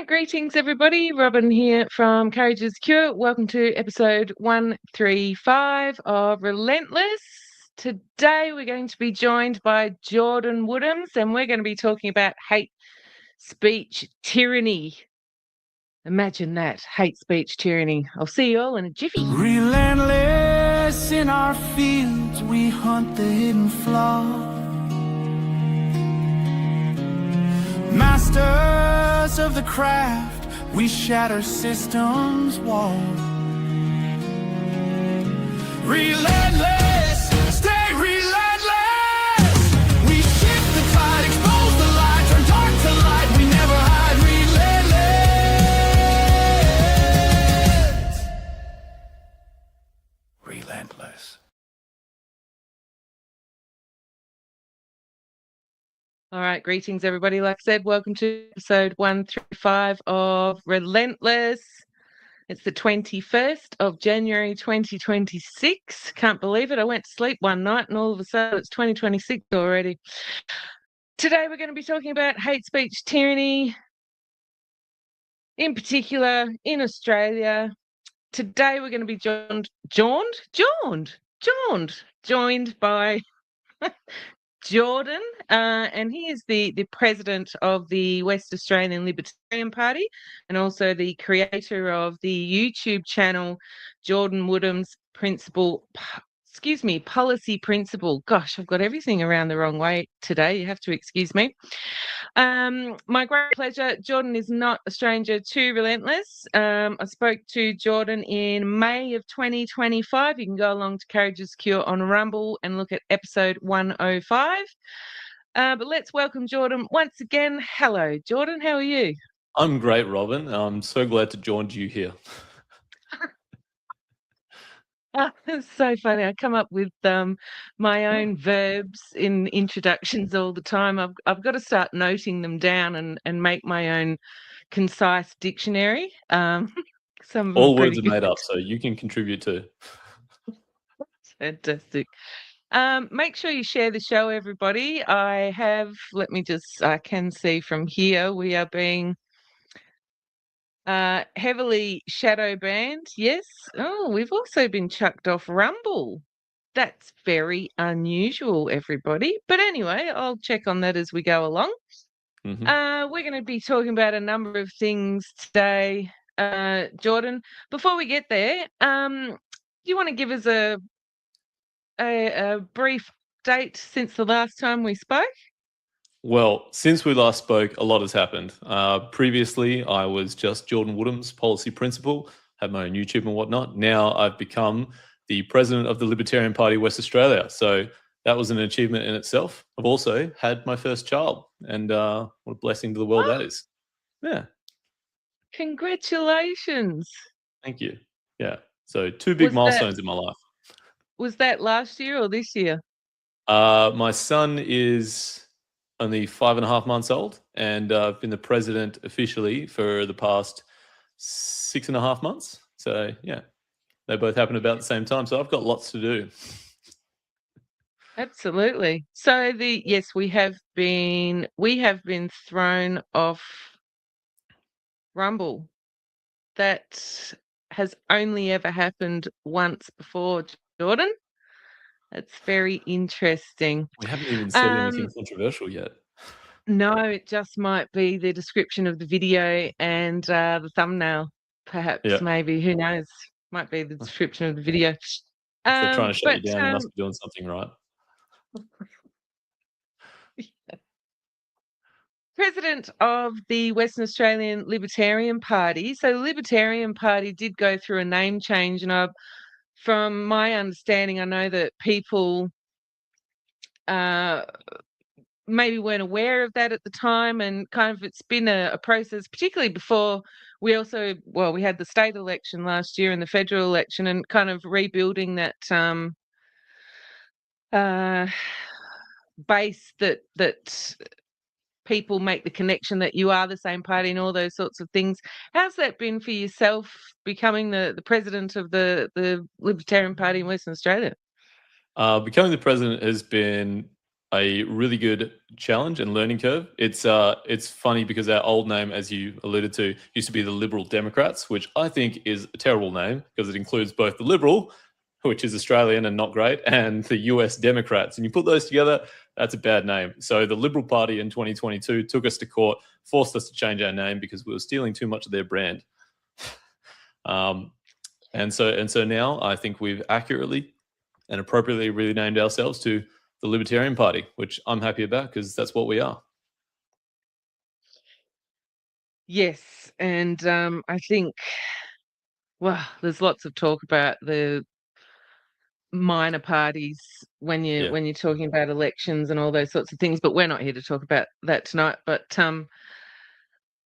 right, greetings everybody. Robin here from Courageous Cure. Welcome to episode 135 of Relentless. Today we're going to be joined by Jordan Woodhams and we're going to be talking about hate speech tyranny. Imagine that, hate speech tyranny. I'll see you all in a jiffy. Relentless in our fields, we hunt the hidden flaw. Masters of the craft, we shatter systems' wall. Relentless, stay relentless. We shift the tide, expose the light, turn dark to light. We never hide. Relentless. Relentless. All right, greetings everybody. Like I said, welcome to episode 135 of Relentless. It's the 21st of January 2026. Can't believe it. I went to sleep one night and all of a sudden it's 2026 already. Today we're going to be talking about hate speech tyranny, in particular in Australia. Today we're going to be joined by Jordan, and he is the president of the West Australian Libertarian Party and also the creator of the YouTube channel Jordan Woodhams Policy Principle. Gosh, I've got everything around the wrong way today. You have to excuse me. My great pleasure. Jordan is not a stranger to Relentless. I spoke to Jordan in May of 2025. You can go along to Courageous Cure on Rumble and look at episode 105. But let's welcome Jordan once again. Hello, Jordan. How are you? I'm great, Robin. I'm so glad to join you here. It's so funny. I come up with my own verbs in introductions all the time. I've got to start noting them down and make my own concise dictionary. Some All words are made up, so you can contribute too. Fantastic. Make sure you share the show, everybody. I can see from here we are being heavily shadow banned. Yes. Oh, we've also been chucked off Rumble. That's very unusual, everybody. But anyway, I'll check on that as we go along. Mm-hmm. We're going to be talking about a number of things today. Jordan, before we get there, do you want to give us a brief date since the last time we spoke? Well, since we last spoke, a lot has happened. Previously, I was just Jordan Woodhams Policy Principle, had my own YouTube and whatnot. Now I've become the president of the Libertarian Party Western Australia. So that was an achievement in itself. I've also had my first child, and what a blessing to the world that is. Yeah. Congratulations. Thank you. Yeah. So two big milestones in my life. Was that last year or this year? My son is only 5.5 months old, and I've been the president officially for the past 6.5 months. So yeah, they both happened about the same time. So I've got lots to do. Absolutely. So we have been thrown off Rumble. That has only ever happened once before, Jordan. That's very interesting. We haven't even said anything controversial yet. No, it just might be the description of the video and the thumbnail, perhaps. Yeah. Maybe, who knows? Might be the description of the video. If they're trying to shut you down, you must be doing something right. Yeah. President of the Western Australian Libertarian Party. So the Libertarian Party did go through a name change, and from my understanding, I know that people maybe weren't aware of that at the time, and kind of it's been a process, particularly before we had the state election last year and the federal election, and kind of rebuilding that base that people make the connection that you are the same party and all those sorts of things. How's that been for yourself, becoming the president of the Libertarian Party in Western Australia? Becoming the president has been a really good challenge and learning curve. It's funny because our old name, as you alluded to, used to be the Liberal Democrats, which I think is a terrible name because it includes both the Liberal, which is Australian and not great, and the US Democrats. And you put those together, that's a bad name. So the Liberal Party in 2022 took us to court, forced us to change our name because we were stealing too much of their brand. And so now I think we've accurately and appropriately renamed ourselves to the Libertarian Party, which I'm happy about because that's what we are. Yes, and I think, well, there's lots of talk about the minor parties when you're talking about elections and all those sorts of things, but we're not here to talk about that tonight. But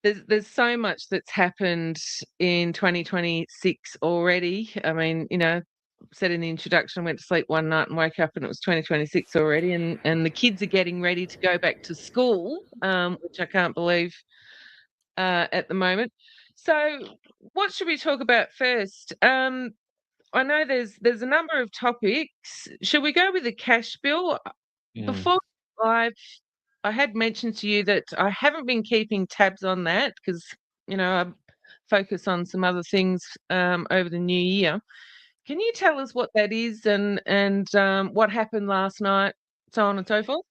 there's so much that's happened in 2026 already. I mean, said in the introduction, I went to sleep one night and woke up and it was 2026 already, and the kids are getting ready to go back to school, which I can't believe at the moment. So what should we talk about first? I know there's a number of topics. Should we go with the cash bill? Before I had mentioned to you that I haven't been keeping tabs on that because I focus on some other things over the new year. Can you tell us what that is and what happened last night, so on and so forth?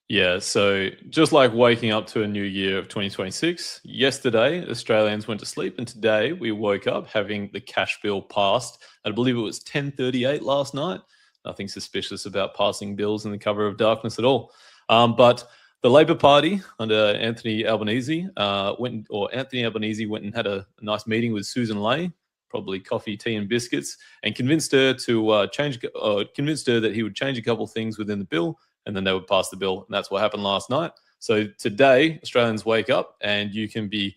Yeah, so just like waking up to a new year of 2026, yesterday Australians went to sleep, and today we woke up having the cash bill passed. I believe it was 10:38 last night. Nothing suspicious about passing bills in the cover of darkness at all. But the Labor Party under Anthony Albanese went and had a nice meeting with Susan Ley, probably coffee, tea, and biscuits, and convinced her that he would change a couple of things within the bill, and then they would pass the bill. And that's what happened last night. So today, Australians wake up and you can be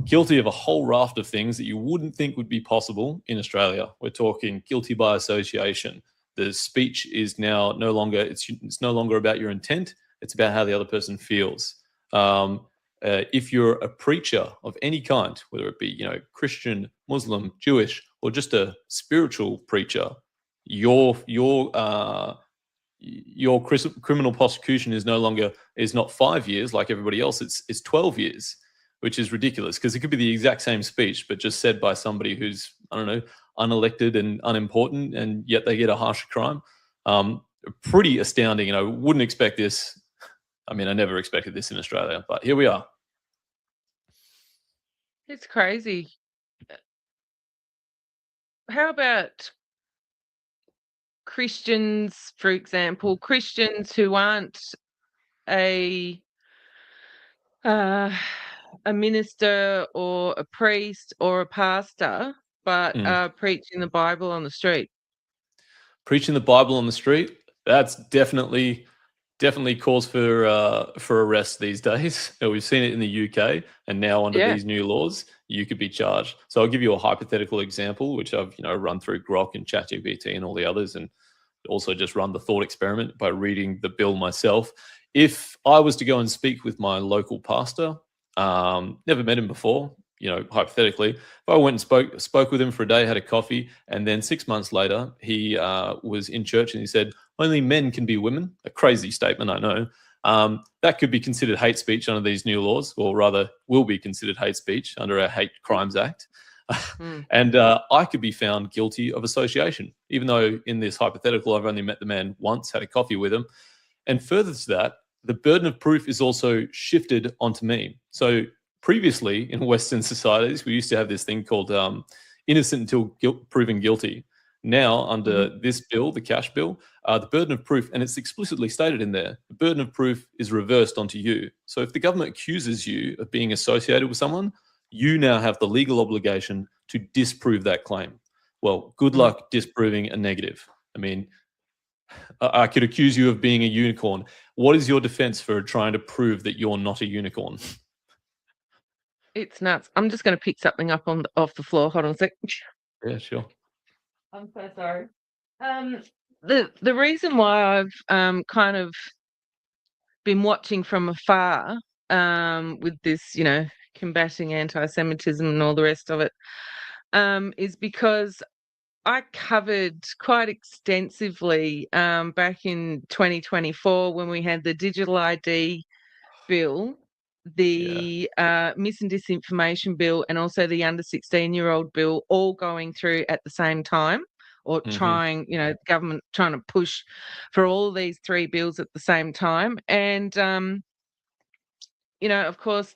guilty of a whole raft of things that you wouldn't think would be possible in Australia. We're talking guilty by association. The speech is now no longer about your intent. It's about how the other person feels. If you're a preacher of any kind, whether it be Christian, Muslim, Jewish, or just a spiritual preacher, your criminal prosecution is not 5 years like everybody else. It's 12 years, which is ridiculous because it could be the exact same speech, but just said by somebody who's, I don't know, unelected and unimportant, and yet they get a harsher crime. Pretty astounding. Wouldn't expect this. I mean, I never expected this in Australia, but here we are. It's crazy. How about Christians, for example, Christians who aren't a minister or a priest or a pastor, but are preaching the Bible on the street? Preaching the Bible on the street, that's definitely cause for arrest these days. We've seen it in the UK, and now under these new laws, you could be charged. So I'll give you a hypothetical example, which I've run through Grok and ChatGPT and all the others, and also just run the thought experiment by reading the bill myself. If I was to go and speak with my local pastor, never met him before, hypothetically, if I went and spoke with him for a day, had a coffee, and then 6 months later he was in church and he said, "Only men can be women," a crazy statement, I know. That could be considered hate speech under these new laws, or rather will be considered hate speech under our Hate Crimes Act. And I could be found guilty of association, even though in this hypothetical I've only met the man once, had a coffee with him. And further to that, the burden of proof is also shifted onto me. So previously in Western societies, we used to have this thing called innocent until proven guilty. Now, under this bill, the cash bill, the burden of proof, and it's explicitly stated in there, the burden of proof is reversed onto you. So if the government accuses you of being associated with someone, you now have the legal obligation to disprove that claim. Well, good luck disproving a negative. I mean, I could accuse you of being a unicorn. What is your defense for trying to prove that you're not a unicorn? It's nuts. I'm just going to pick something up off the floor. Hold on a sec. Yeah, sure. I'm so sorry. The reason why I've kind of been watching from afar with this, combating anti-Semitism and all the rest of it, is because I covered quite extensively back in 2024 when we had the digital ID bill, the mis and disinformation bill, and also the under 16-year-old bill all going through at the same time, or trying, government trying to push for all these three bills at the same time. And, of course,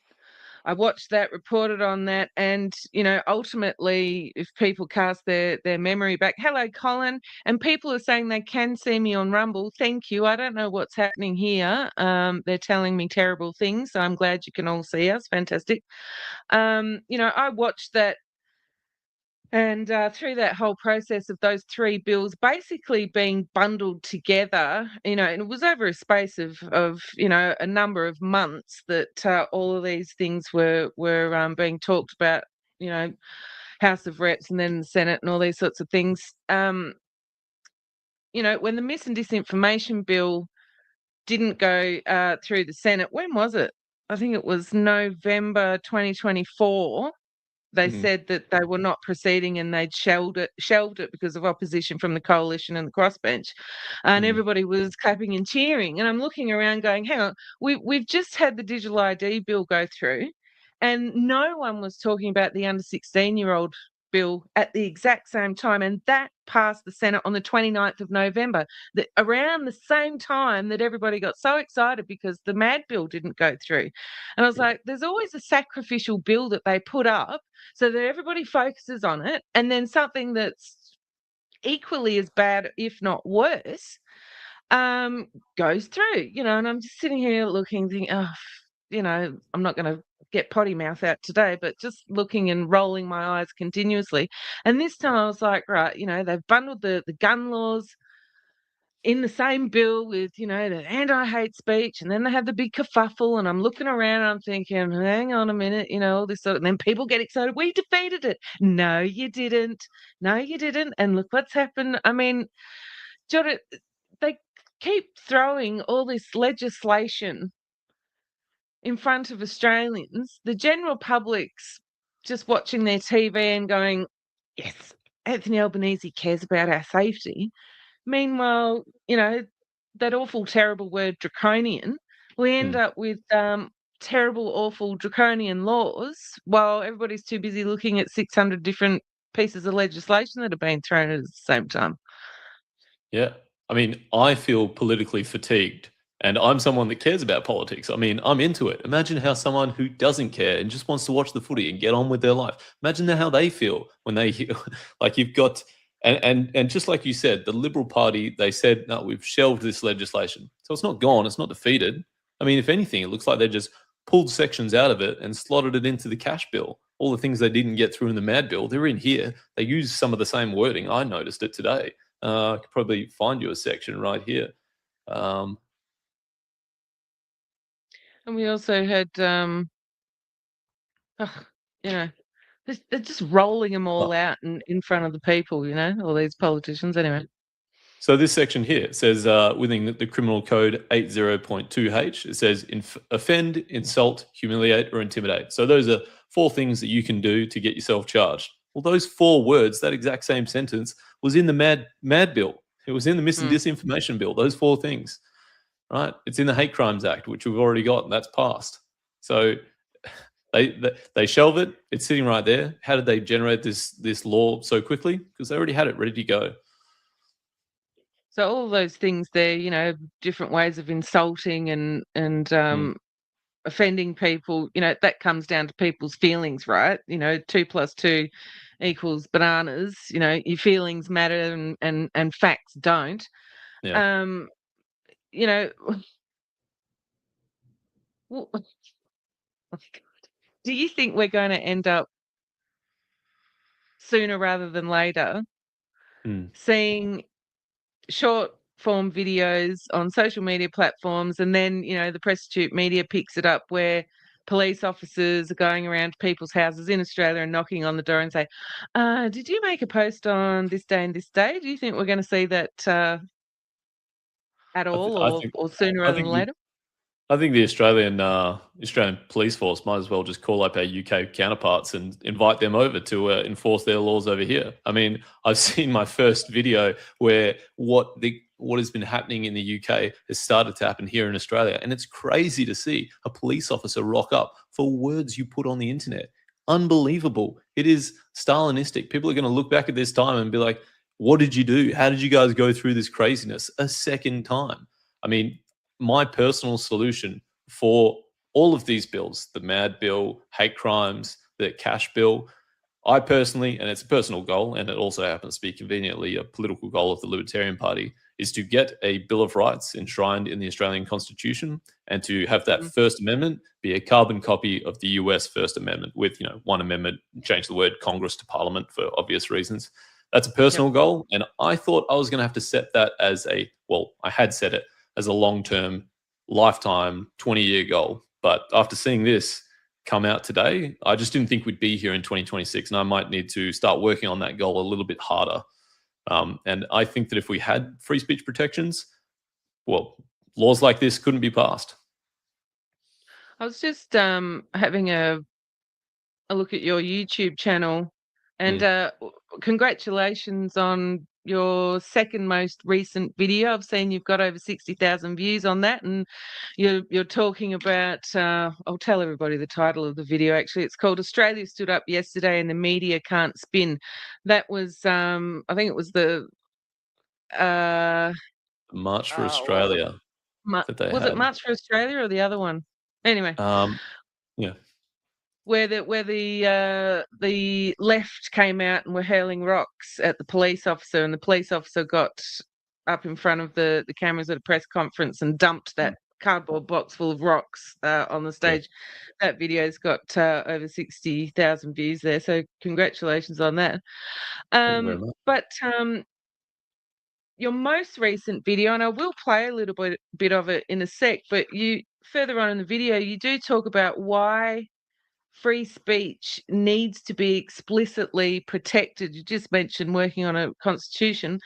I watched that, reported on that, and ultimately, if people cast their memory back, hello, Colin, and people are saying they can see me on Rumble. Thank you. I don't know what's happening here. They're telling me terrible things, so I'm glad you can all see us. Fantastic. I watched that. And through that whole process of those three bills basically being bundled together, and it was over a space of a number of months that all of these things were being talked about, House of Reps and then the Senate and all these sorts of things. When the mis and disinformation bill didn't go through the Senate, when was it? I think it was November 2024. They said that they were not proceeding and they'd shelved it because of opposition from the coalition and the crossbench, and everybody was clapping and cheering. And I'm looking around, going, "Hang on, we've just had the digital ID bill go through, and no one was talking about the under 16-year-old bill at the exact same time, and that passed the Senate on the 29th of November, that around the same time that everybody got so excited because the MAD bill didn't go through." And I was like, there's always a sacrificial bill that they put up so that everybody focuses on it, and then something that's equally as bad, if not worse, goes through, and I'm just sitting here looking, thinking, I'm not going to get potty mouth out today, but just looking and rolling my eyes continuously. And this time I was like, right, they've bundled the gun laws in the same bill with, the anti-hate speech, and then they have the big kerfuffle, and I'm looking around and I'm thinking, hang on a minute, all this sort of, and then people get excited, we defeated it. No, you didn't. No, you didn't. And look what's happened. I mean, Jordan, they keep throwing all this legislation in front of Australians. The general public's just watching their TV and going, yes, Anthony Albanese cares about our safety. Meanwhile, that awful, terrible word draconian, we end up with terrible, awful draconian laws while everybody's too busy looking at 600 different pieces of legislation that have been thrown at the same time. Yeah. I mean, I feel politically fatigued, and I'm someone that cares about politics. I mean, I'm into it. Imagine how someone who doesn't care and just wants to watch the footy and get on with their life, imagine how they feel when they hear, like, you've got, and just like you said, the Liberal Party, they said, no, we've shelved this legislation. So it's not gone, it's not defeated. I mean, if anything, it looks like they just pulled sections out of it and slotted it into the cash bill. All the things they didn't get through in the MAD bill, they're in here. They use some of the same wording. I noticed it today. I could probably find you a section right here. And we also had, they're just rolling them all out in front of the people, all these politicians. Anyway. So this section here says within the Criminal Code 80.2H, it says offend, insult, humiliate, or intimidate. So those are 4 things that you can do to get yourself charged. Well, those 4 words, that exact same sentence, was in the MAD bill. It was in the mis and disinformation bill, those 4 things, right? It's in the Hate Crimes Act, which we've already got, and that's passed. So they shelve it. It's sitting right there. How did they generate this law so quickly? Because they already had it ready to go. So all those things there, different ways of insulting and offending people, that comes down to people's feelings, right? 2 + 2 equals bananas. Your feelings matter and facts don't. Yeah. Oh my God. Do you think we're going to end up sooner rather than later seeing short form videos on social media platforms, and then the prostitute media picks it up, where police officers are going around to people's houses in Australia and knocking on the door and say, did you make a post on this day and this day? Do you think we're going to see that at all, or sooner rather than later? I think the Australian police force might as well just call up our UK counterparts and invite them over to enforce their laws over here. I mean, I've seen my first video where what has been happening in the UK has started to happen here in Australia, and it's crazy to see a police officer rock up for words you put on the internet. Unbelievable! It is Stalinistic. People are going to look back at this time and be like, "What did you do? How did you guys go through this craziness a second time?" I mean, my personal solution for all of these bills, the MAD bill, hate crimes, the cash bill, I personally, and it's a personal goal, and it also happens to be conveniently a political goal of the Libertarian Party, is to get a Bill of Rights enshrined in the Australian Constitution and to have that First Amendment be a carbon copy of the US First Amendment with, one amendment, change the word Congress to Parliament for obvious reasons. That's a personal goal, and I thought I was going to have to set that as I had set it as a long-term, lifetime, 20-year goal. But after seeing this come out today, I just didn't think we'd be here in 2026, and I might need to start working on that goal a little bit harder. And I think that if we had free speech protections, laws like this couldn't be passed. I was just having a look at your YouTube channel, and congratulations on your second most recent video. I've seen you've got over 60,000 views on that, and you're talking about, I'll tell everybody the title of the video. Actually, it's called "Australia Stood Up Yesterday and the Media Can't Spin." That was I think it was the March for Australia that they was had. it March for Australia or the other one? Anyway, yeah. where the left came out and were hurling rocks at the police officer, and the police officer got up in front of the cameras at a press conference and dumped that cardboard box full of rocks on the stage. That video's got over 60,000 views there, so congratulations on that. Thank you very much. But your most recent video, and I will play a little bit of it in a sec, but you further on in the video, you do talk about why free speech needs to be explicitly protected. You just mentioned working on a constitution,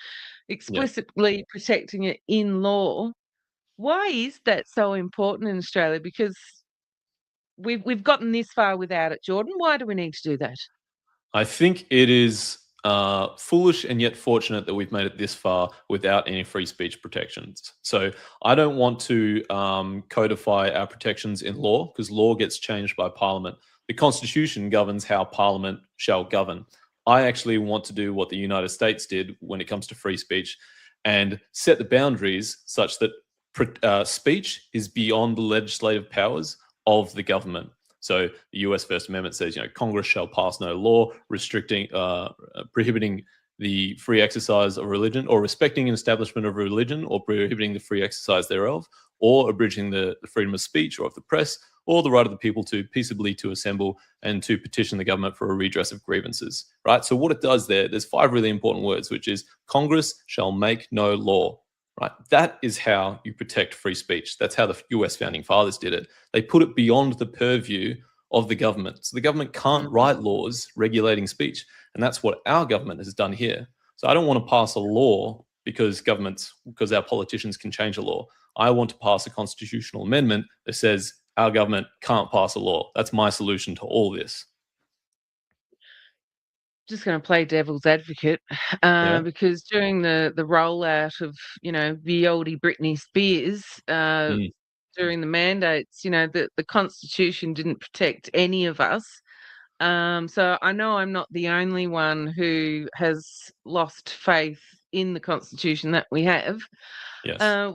explicitly protecting it in law. Why is that so important in Australia? Because we've gotten this far without it, Jordan. Why do we need to do that? I think it is foolish and yet fortunate that we've made it this far without any free speech protections. So I don't want to codify our protections in law, because law gets changed by Parliament. The Constitution governs how Parliament shall govern. I actually want to do what the United States did when it comes to free speech and set the boundaries such that speech is beyond the legislative powers of the government. So the US First Amendment says, Congress shall pass no law restricting, prohibiting the free exercise of religion, or respecting an establishment of religion, or prohibiting the free exercise thereof, or abridging the freedom of speech or of the press, or the right of the people to peaceably to assemble and to petition the government for a redress of grievances, right? So what it does there's 5 really important words, which is Congress shall make no law, right? That is how you protect free speech. That's how the US founding fathers did it. They put it beyond the purview of the government. So the government can't write laws regulating speech. And that's what our government has done here. So I don't want to pass a law because our politicians can change a law. I want to pass a constitutional amendment that says our government can't pass a law. That's my solution to all this. Just going to play devil's advocate, because during the rollout of, the oldie Britney Spears, during the mandates, the Constitution didn't protect any of us. So I know I'm not the only one who has lost faith in the Constitution that we have. Yes.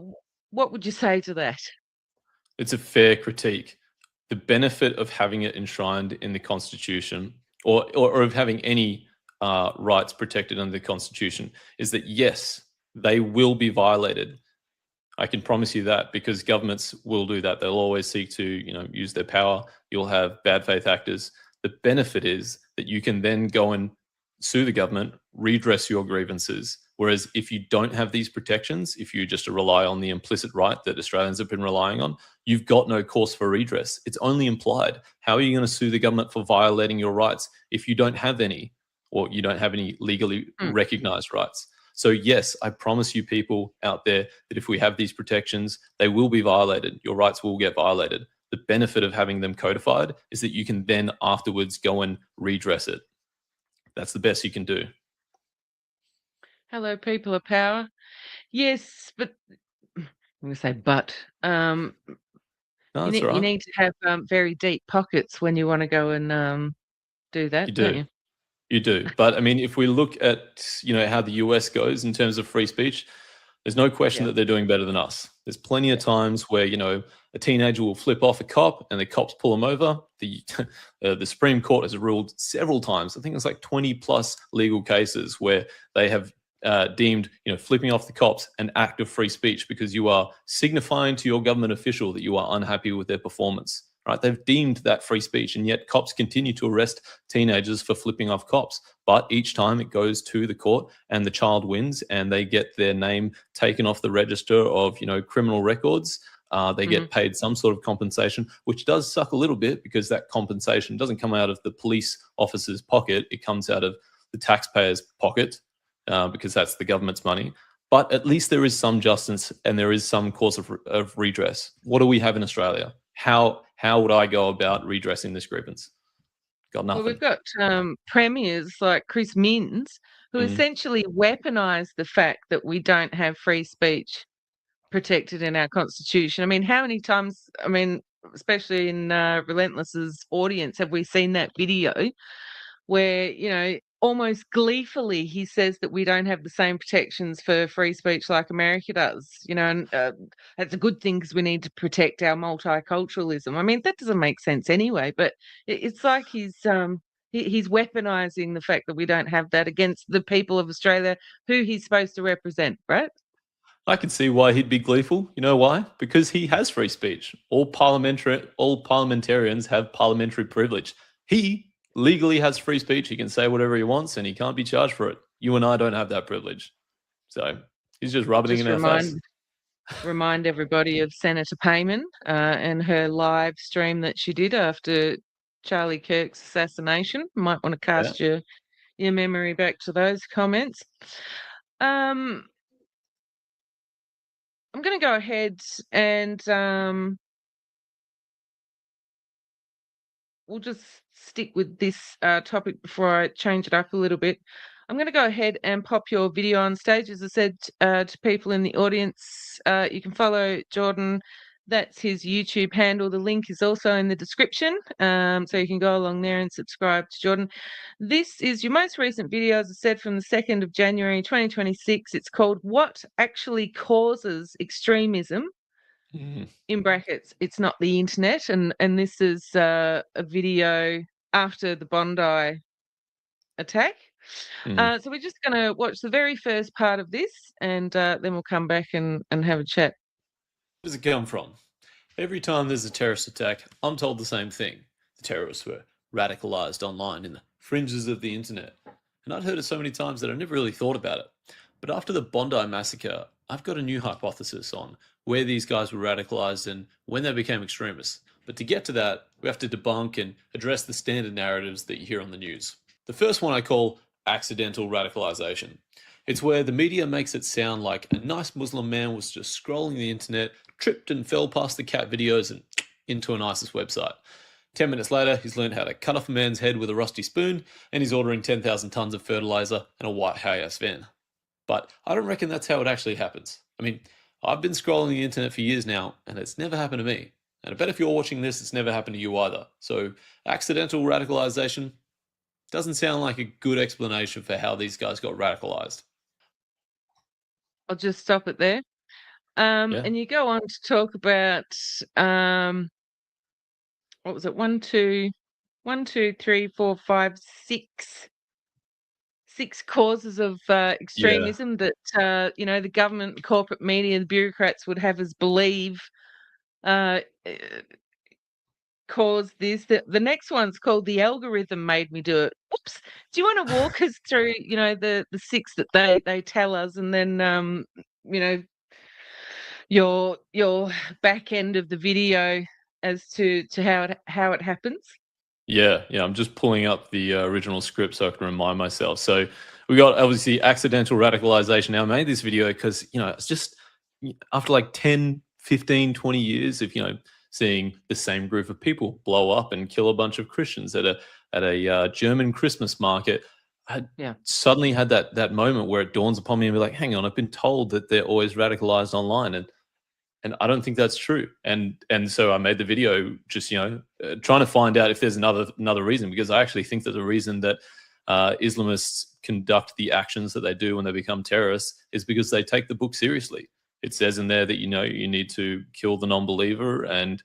What would you say to that? It's a fair critique. The benefit of having it enshrined in the Constitution, or of having any rights protected under the Constitution, is that, yes, they will be violated. I can promise you that, because governments will do that. They'll always seek to, use their power. You'll have bad faith actors. The benefit is that you can then go and sue the government, redress your grievances. Whereas if you don't have these protections, if you just rely on the implicit right that Australians have been relying on, you've got no cause for redress. It's only implied. How are you going to sue the government for violating your rights if you don't have any, or you don't have any legally recognized rights? So yes, I promise you people out there that if we have these protections, they will be violated. Your rights will get violated. The benefit of having them codified is that you can then afterwards go and redress it. That's the best you can do. Hello, people of power. Yes, but I'm going to say but. No, You that's all need, you right. need to have very deep pockets when you want to go and do that, You don't do. you? You do. But I mean, if we look at, how the US goes in terms of free speech, there's no question Yeah. that they're doing better than us. There's plenty of times where, a teenager will flip off a cop and the cops pull him over. The Supreme Court has ruled several times, I think it's like 20 plus legal cases where they have deemed, flipping off the cops an act of free speech because you are signifying to your government official that you are unhappy with their performance. Right? They've deemed that free speech, and yet cops continue to arrest teenagers for flipping off cops. But each time it goes to the court and the child wins and they get their name taken off the register of, criminal records. They get paid some sort of compensation, which does suck a little bit because that compensation doesn't come out of the police officer's pocket. It comes out of the taxpayer's pocket because that's the government's money. But at least there is some justice and there is some cause of redress. What do we have in Australia? How would I go about redressing this grievance? Got nothing. Well, we've got premiers like Chris Minns who essentially weaponise the fact that we don't have free speech protected in our constitution. I mean, how many times, especially in Relentless's audience, have we seen that video where, almost gleefully he says that we don't have the same protections for free speech like America does, and that's a good thing because we need to protect our multiculturalism. I mean, that doesn't make sense anyway, but it's like he's weaponizing the fact that we don't have that against the people of Australia who he's supposed to represent, right? I can see why he'd be gleeful. You know why? Because he has free speech. All parliamentarians have parliamentary privilege. He legally has free speech. He can say whatever he wants and he can't be charged for it. You and I don't have that privilege. So he's just rubbing it in our face. Remind everybody of Senator Payman and her live stream that she did after Charlie Kirk's assassination. Might want to cast your memory back to those comments. I'm going to go ahead and we'll just stick with this topic before I change it up a little bit. I'm going to go ahead and pop your video on stage. As I said to people in the audience, you can follow Jordan. That's his YouTube handle. The link is also in the description, so you can go along there and subscribe to Jordan. This is your most recent video, as I said, from the 2nd of January 2026. It's called What Actually Causes Extremism? In brackets, it's not the internet, and this is a video after the Bondi attack. So we're just going to watch the very first part of this, and then we'll come back and have a chat. Where does it come from? Every time there's a terrorist attack, I'm told the same thing. The terrorists were radicalized online in the fringes of the internet. And I'd heard it so many times that I never really thought about it. But after the Bondi massacre, I've got a new hypothesis on where these guys were radicalized and when they became extremists. But to get to that, we have to debunk and address the standard narratives that you hear on the news. The first one I call accidental radicalization. It's where the media makes it sound like a nice Muslim man was just scrolling the internet, tripped and fell past the cat videos and into an ISIS website. 10 minutes later, he's learned how to cut off a man's head with a rusty spoon, and he's ordering 10,000 tons of fertilizer and a white Hayas van. But I don't reckon that's how it actually happens. I mean, I've been scrolling the internet for years now, and it's never happened to me. And I bet if you're watching this, it's never happened to you either. So accidental radicalization doesn't sound like a good explanation for how these guys got radicalized. I'll just stop it there. And you go on to talk about what was it? 1, 2, 3, 4, 5, 6 causes of extremism that the government, corporate media, the bureaucrats would have us believe caused this. The next one's called The Algorithm Made Me Do It. Oops. Do you want to walk us through, the 6 that they tell us, and then your back end of the video as to how it happens? Yeah, I'm just pulling up the original script so I can remind myself. So we got obviously accidental radicalization. Now I made this video because, it's just after like 10, 15, 20 years of, seeing the same group of people blow up and kill a bunch of Christians at a German Christmas market. I suddenly had that moment where it dawns upon me and be like, hang on, I've been told that they're always radicalized online, and I don't think that's true. And so I made the video just, trying to find out if there's another reason, because I actually think that the reason that Islamists conduct the actions that they do when they become terrorists is because they take the book seriously. It says in there that, you need to kill the non-believer and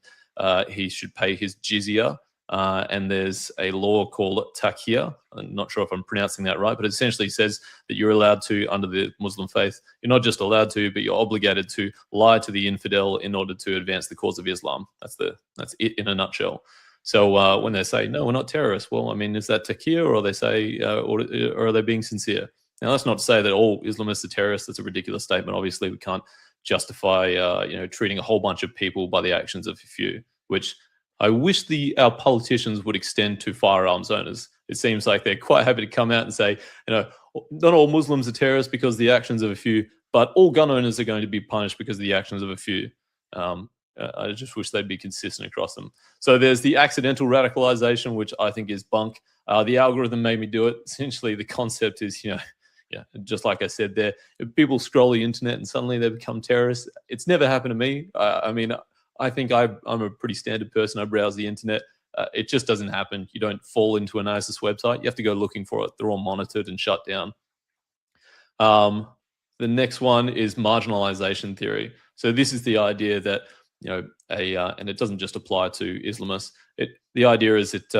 he should pay his jizya. And there's a law called takir. I'm not sure if I'm pronouncing that right, but it essentially says that you're allowed to, under the Muslim faith, you're not just allowed to, but you're obligated to lie to the infidel in order to advance the cause of Islam. That's it in a nutshell. So when they say, no, we're not terrorists, well, I mean, is that takir, or they say, or are they being sincere? Now, that's not to say that all Islamists are terrorists. That's a ridiculous statement. Obviously, we can't justify, treating a whole bunch of people by the actions of a few, which I wish our politicians would extend to firearms owners. It seems like they're quite happy to come out and say, not all Muslims are terrorists because of the actions of a few, but all gun owners are going to be punished because of the actions of a few. I just wish they'd be consistent across them. So there's the accidental radicalization, which I think is bunk. The algorithm made me do it. Essentially, the concept is, just like I said there, people scroll the internet and suddenly they become terrorists. It's never happened to me. I think I'm a pretty standard person. I browse the internet. It just doesn't happen. You don't fall into an ISIS website. You have to go looking for it. They're all monitored and shut down. The next one is marginalization theory. So this is the idea that, and it doesn't just apply to Islamists. The idea is that,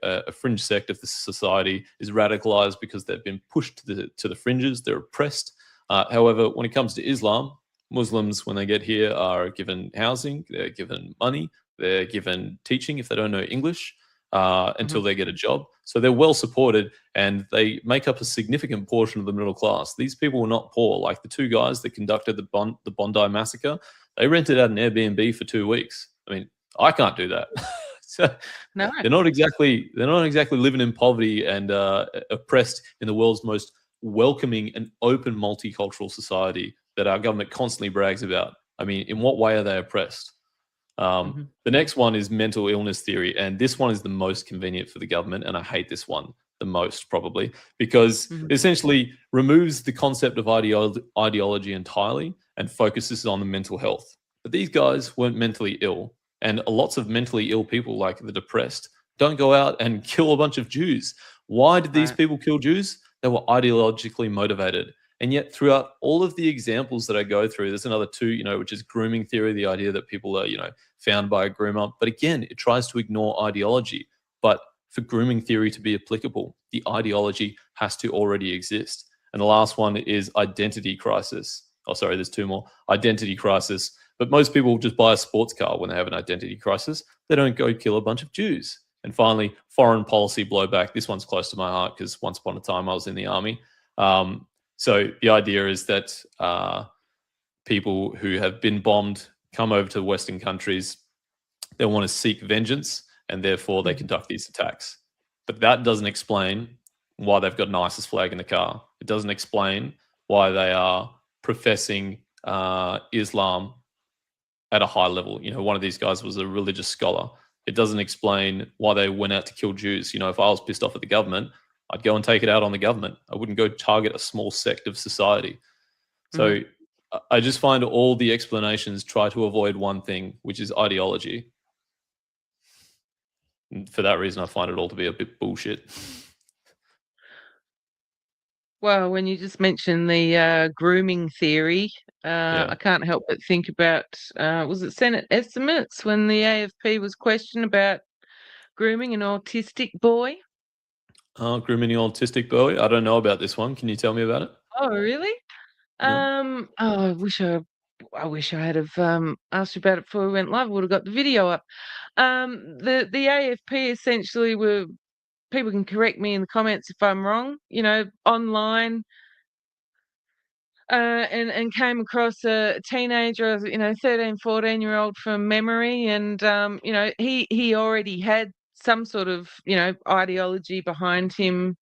a fringe sect of the society is radicalized because they've been pushed to the fringes. They're oppressed. However, when it comes to Islam, Muslims, when they get here, are given housing, they're given money, they're given teaching if they don't know English until they get a job. So they're well supported, and they make up a significant portion of the middle class. These people were not poor. Like the two guys that conducted the Bondi massacre, they rented out an Airbnb for 2 weeks. I mean, I can't do that. So No. they're not exactly living in poverty and oppressed in the world's most welcoming and open multicultural society that our government constantly brags about. I mean, in what way are they oppressed? The next one is mental illness theory, and this one is the most convenient for the government, and I hate this one the most probably because it essentially removes the concept of ideology entirely and focuses on the mental health. But these guys weren't mentally ill, and lots of mentally ill people, like the depressed, don't go out and kill a bunch of Jews. Why did these people kill Jews? They were ideologically motivated. And yet throughout all of the examples that I go through, there's another two, which is grooming theory, the idea that people are, found by a groomer. But again, it tries to ignore ideology. But for grooming theory to be applicable, the ideology has to already exist. And the last one is identity crisis. Oh, sorry, there's two more. Identity crisis. But most people just buy a sports car when they have an identity crisis. They don't go kill a bunch of Jews. And finally, foreign policy blowback. This one's close to my heart because once upon a time I was in the army. So the idea is that people who have been bombed come over to Western countries. They want to seek vengeance, and therefore they conduct these attacks. But that doesn't explain why they've got an ISIS flag in the car. It doesn't explain why they are professing Islam at a high level. One of these guys was a religious scholar. It doesn't explain why they went out to kill Jews. If I was pissed off at the government, I'd go and take it out on the government. I wouldn't go target a small sect of society. So I just find all the explanations try to avoid one thing, which is ideology. And for that reason, I find it all to be a bit bullshit. Well, when you just mentioned the grooming theory, I can't help but think about, was it Senate estimates when the AFP was questioned about grooming an autistic boy? Grooming the autistic boy? I don't know about this one. Can you tell me about it? Oh, really? No. I wish I had have asked you about it before we went live. I would have got the video up. The AFP essentially were, people can correct me in the comments if I'm wrong, online, and came across a teenager, 13, 14-year-old from memory, and he already had some sort of ideology behind him,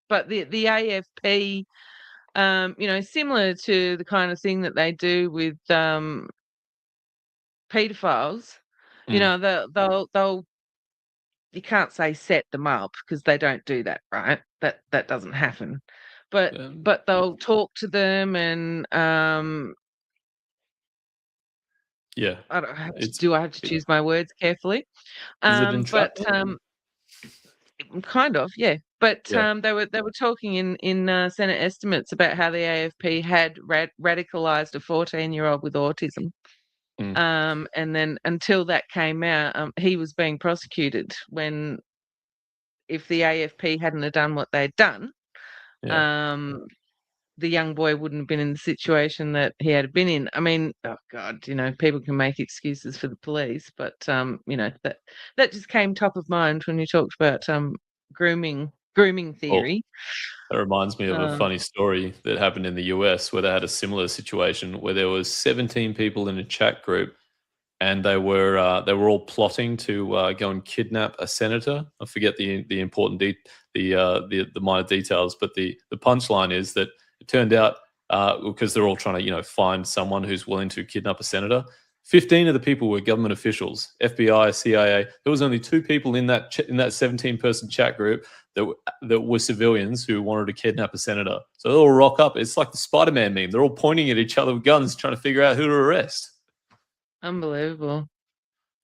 but the AFP, similar to the kind of thing that they do with paedophiles, they'll you can't say set them up because they don't do that, right? That doesn't happen. But they'll talk to them and yeah. I don't have to, I have to choose my words carefully? Is it But entrapment? kind of, yeah. But Yeah. they were talking in Senate estimates about how the AFP had radicalized a 14-year-old with autism. And then until that came out, he was being prosecuted when, if the AFP hadn't have done what they'd done, the young boy wouldn't have been in the situation that he had been in. I mean, oh God, people can make excuses for the police, but that just came top of mind when you talked about grooming Well, theory. that reminds me of a funny story that happened in the US where they had a similar situation where there was 17 people in a chat group, and they were all plotting to go and kidnap a senator. I forget the important the minor details, but the punchline is that it turned out because they're all trying to find someone who's willing to kidnap a senator. 15 of the people were government officials, FBI, CIA. There was only 2 people in that 17-person chat group that were civilians who wanted to kidnap a senator. So they all rock up. It's like the Spider-Man meme. They're all pointing at each other with guns, trying to figure out who to arrest. Unbelievable.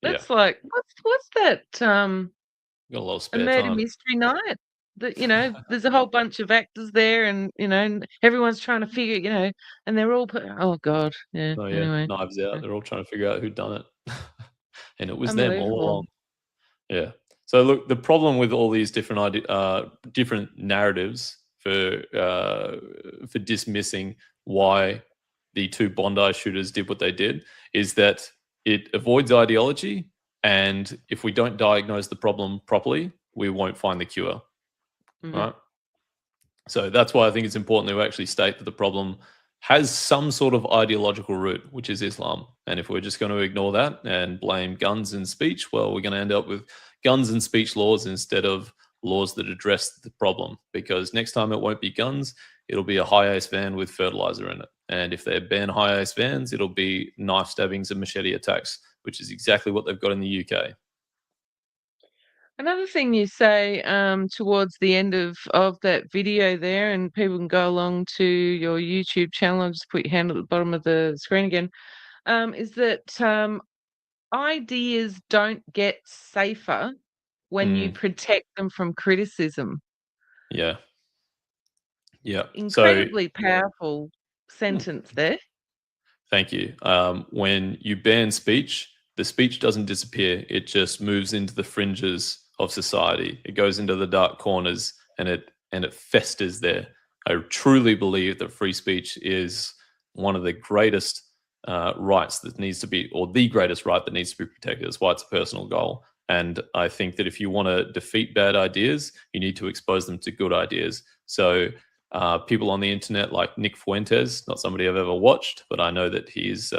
That's Yeah. like what's that? Got a lot of A spare murder time. mystery night. That there's a whole bunch of actors there, and and everyone's trying to figure, and they're all oh God, yeah. Oh yeah, Anyway, knives out. They're all trying to figure out who done it, and it was them all unbelievable. along. Yeah. So look, the problem with all these different narratives for dismissing why the 2 Bondi shooters did what they did is that it avoids ideology, and if we don't diagnose the problem properly, we won't find the cure. Mhm. Right. So that's why I think it's important to actually state that the problem has some sort of ideological root, which is Islam. And if we're just going to ignore that and blame guns and speech, well, we're going to end up with guns and speech laws instead of laws that address the problem. Because next time it won't be guns, it'll be a high-ace van with fertilizer in it. And if they ban high-ace vans, it'll be knife stabbings and machete attacks, which is exactly what they've got in the UK. Another thing you say towards the end of that video there, and people can go along to your YouTube channel. I'll just put your hand at the bottom of the screen again. Is that ideas don't get safer when you protect them from criticism. Yeah. Yeah. So Incredibly powerful sentence there. thank you. When you ban speech, the speech doesn't disappear. It just moves into the fringes of society. It goes into the dark corners, and it festers there. I truly believe that free speech is one of the greatest rights that needs to be, or the greatest right that needs to be protected. That's why it's a personal goal. And I think that if you want to defeat bad ideas, you need to expose them to good ideas. So people on the internet like Nick Fuentes, not somebody I've ever watched, but I know that he's,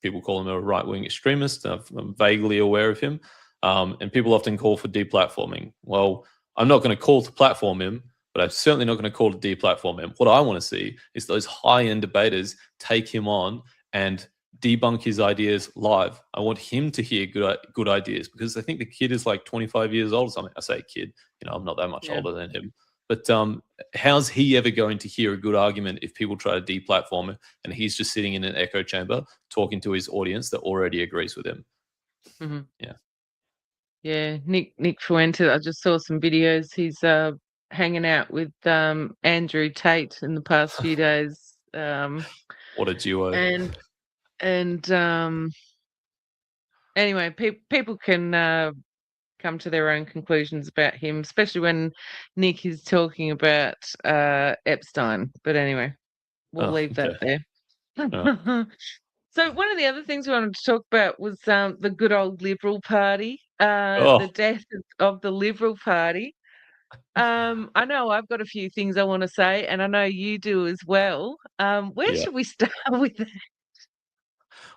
people call him a right-wing extremist. I'm vaguely aware of him. And people often call for deplatforming. Well, I'm not going to call to platform him, but I'm certainly not going to call to deplatform him. What I want to see is those high-end debaters take him on and debunk his ideas live. I want him to hear good ideas, because I think the kid is like 25 years old or something. I say kid, I'm not that much older than him. But how's he ever going to hear a good argument if people try to deplatform him and he's just sitting in an echo chamber talking to his audience that already agrees with him? Mm-hmm. Yeah. Yeah, Nick Fuentes. I just saw some videos. He's hanging out with Andrew Tate in the past few days. What a duo. And anyway, people can come to their own conclusions about him, especially when Nick is talking about Epstein. But anyway, we'll leave that there. So one of the other things we wanted to talk about was the good old Liberal Party, the death of the Liberal Party. I know I've got a few things I want to say, and I know you do as well. Where should we start with that?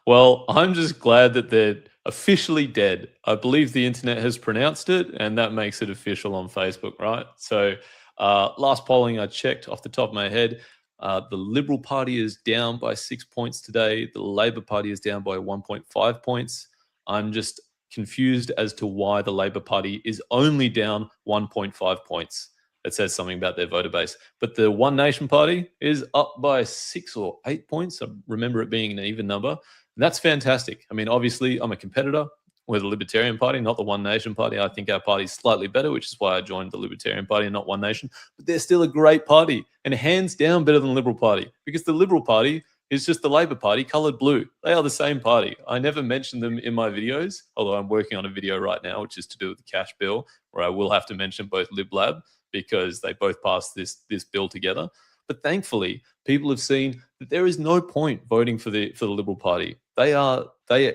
Well, I'm just glad that they're officially dead. I believe the internet has pronounced it, and that makes it official on Facebook, right? So Last polling I checked off the top of my head, the Liberal Party is down by 6 points today. The Labor Party is down by 1.5 points. I'm just confused as to why the Labor Party is only down 1.5 points. It says something about their voter base. But the One Nation Party is up by 6 or 8 points. I remember it being an even number. And that's fantastic. I mean, obviously, I'm a competitor. We're the Libertarian Party, not the One Nation Party. I think our party's slightly better, which is why I joined the Libertarian Party and not One Nation. But they're still a great party and hands down better than the Liberal Party, because the Liberal Party is just the Labor Party coloured blue. They are the same party. I never mention them in my videos, although I'm working on a video right now, which is to do with the cash bill, where I will have to mention both LibLab because they both passed this bill together. But thankfully, people have seen that there is no point voting for the Liberal Party. They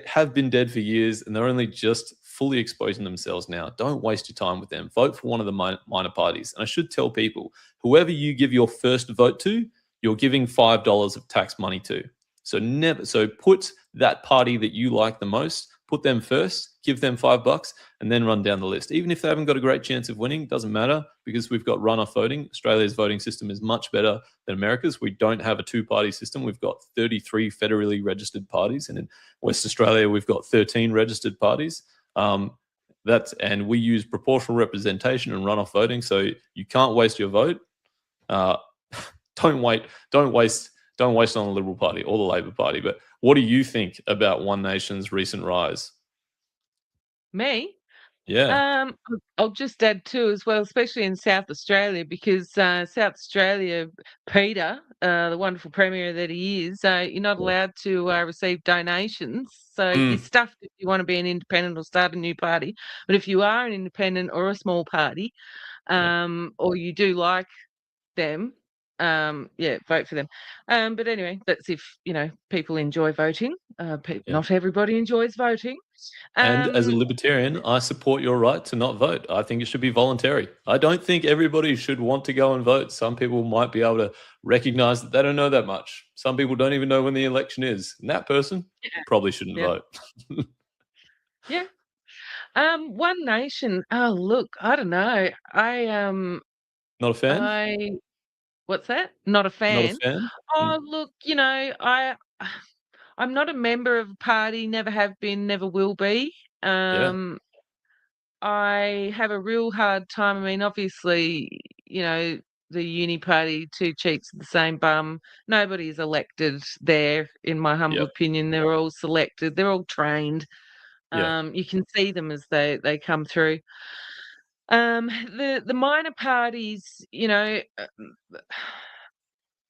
have been dead for years, and they're only just fully exposing themselves now. Don't waste your time with them. Vote for one of the minor parties. And I should tell people, whoever you give your first vote to, you're giving $5 of tax money to. So put that party that you like the most, put them first, give them $5, and then run down the list. Even if they haven't got a great chance of winning, doesn't matter, because we've got runoff voting. Australia's voting system is much better than America's. We don't have a two-party system. We've got 33 federally registered parties, and in West Australia, we've got 13 registered parties. And we use proportional representation and runoff voting, so you can't waste your vote. Don't waste it on the Liberal Party or the Labor Party. But what do you think about One Nation's recent rise? Me? Yeah. I'll just add too as well, especially in South Australia, because South Australia, Peter, the wonderful premier that he is, you're not allowed to receive donations. So you're stuffed if you want to be an independent or start a new party. But if you are an independent or a small party, or you do like them, vote for them. But anyway, that's if people enjoy voting. Not everybody enjoys voting. And as a libertarian, I support your right to not vote. I think it should be voluntary. I don't think everybody should want to go and vote. Some people might be able to recognize that they don't know that much. Some people don't even know when the election is. And that person probably shouldn't vote. Yeah. One Nation. Oh, look, I don't know. Not a fan? What's that? Not a fan. Not a fan? Oh, look, I'm not a member of a party, never have been, never will be. I have a real hard time. I mean, obviously, the uni party, two cheeks of the same bum. Nobody is elected there, in my humble opinion. They're all selected. They're all trained. You can see them as they come through. The minor parties,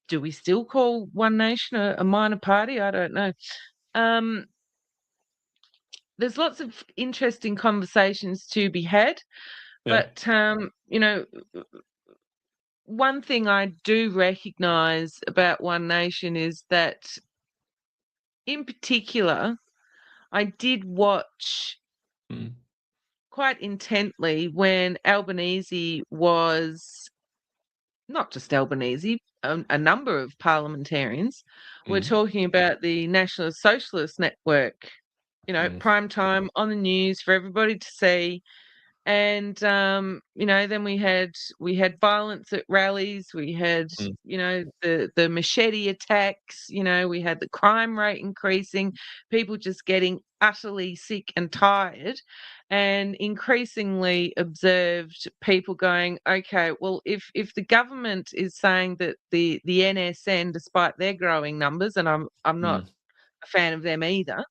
do we still call One Nation a minor party? I don't know. There's lots of interesting conversations to be had, but one thing I do recognise about One Nation is that, in particular, I did watch quite intently when Albanese was, not just Albanese, a number of parliamentarians were talking about the National Socialist Network, prime time on the news for everybody to see. And then we had violence at rallies, we had the machete attacks, we had the crime rate increasing, people just getting utterly sick and tired, and increasingly observed people going, okay, well, if the government is saying that the NSN, despite their growing numbers, and I'm not a fan of them either,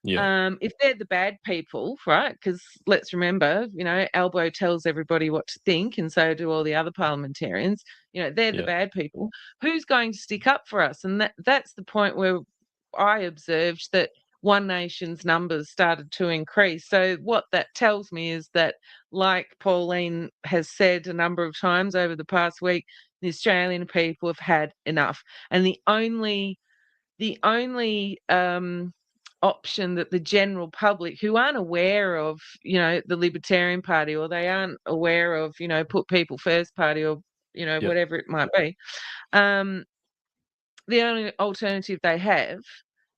if they're the bad people, right? Because let's remember, Albo tells everybody what to think, and so do all the other parliamentarians. They're the bad people. Who's going to stick up for us? And that's the point where I observed that One Nation's numbers started to increase. So what that tells me is that, like Pauline has said a number of times over the past week, the Australian people have had enough, and the only option that the general public, who aren't aware of, the Libertarian Party, or they aren't aware of, Put People First Party, or whatever it might be, the only alternative they have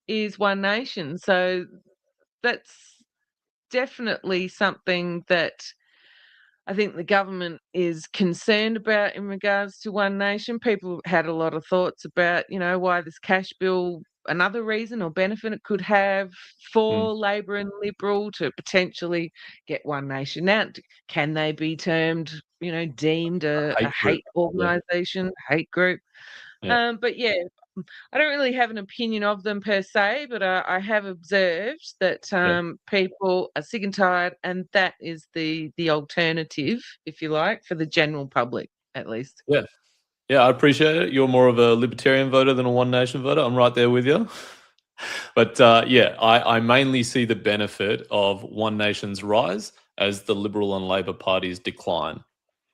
is One Nation. So that's definitely something that I think the government is concerned about in regards to One Nation. People had a lot of thoughts about, why this cash bill, another reason or benefit it could have for Labor and Liberal to potentially get One Nation out. Can they be termed, deemed a Hate group. hate organisation, hate group? Yeah. But yeah, I don't really have an opinion of them per se, but I have observed that people are sick and tired, and that is the alternative, if you like, for the general public, at least. Yeah. Yeah, I appreciate it. You're more of a Libertarian voter than a One Nation voter. I'm right there with you. But yeah, I mainly see the benefit of One Nation's rise as the Liberal and Labor parties decline.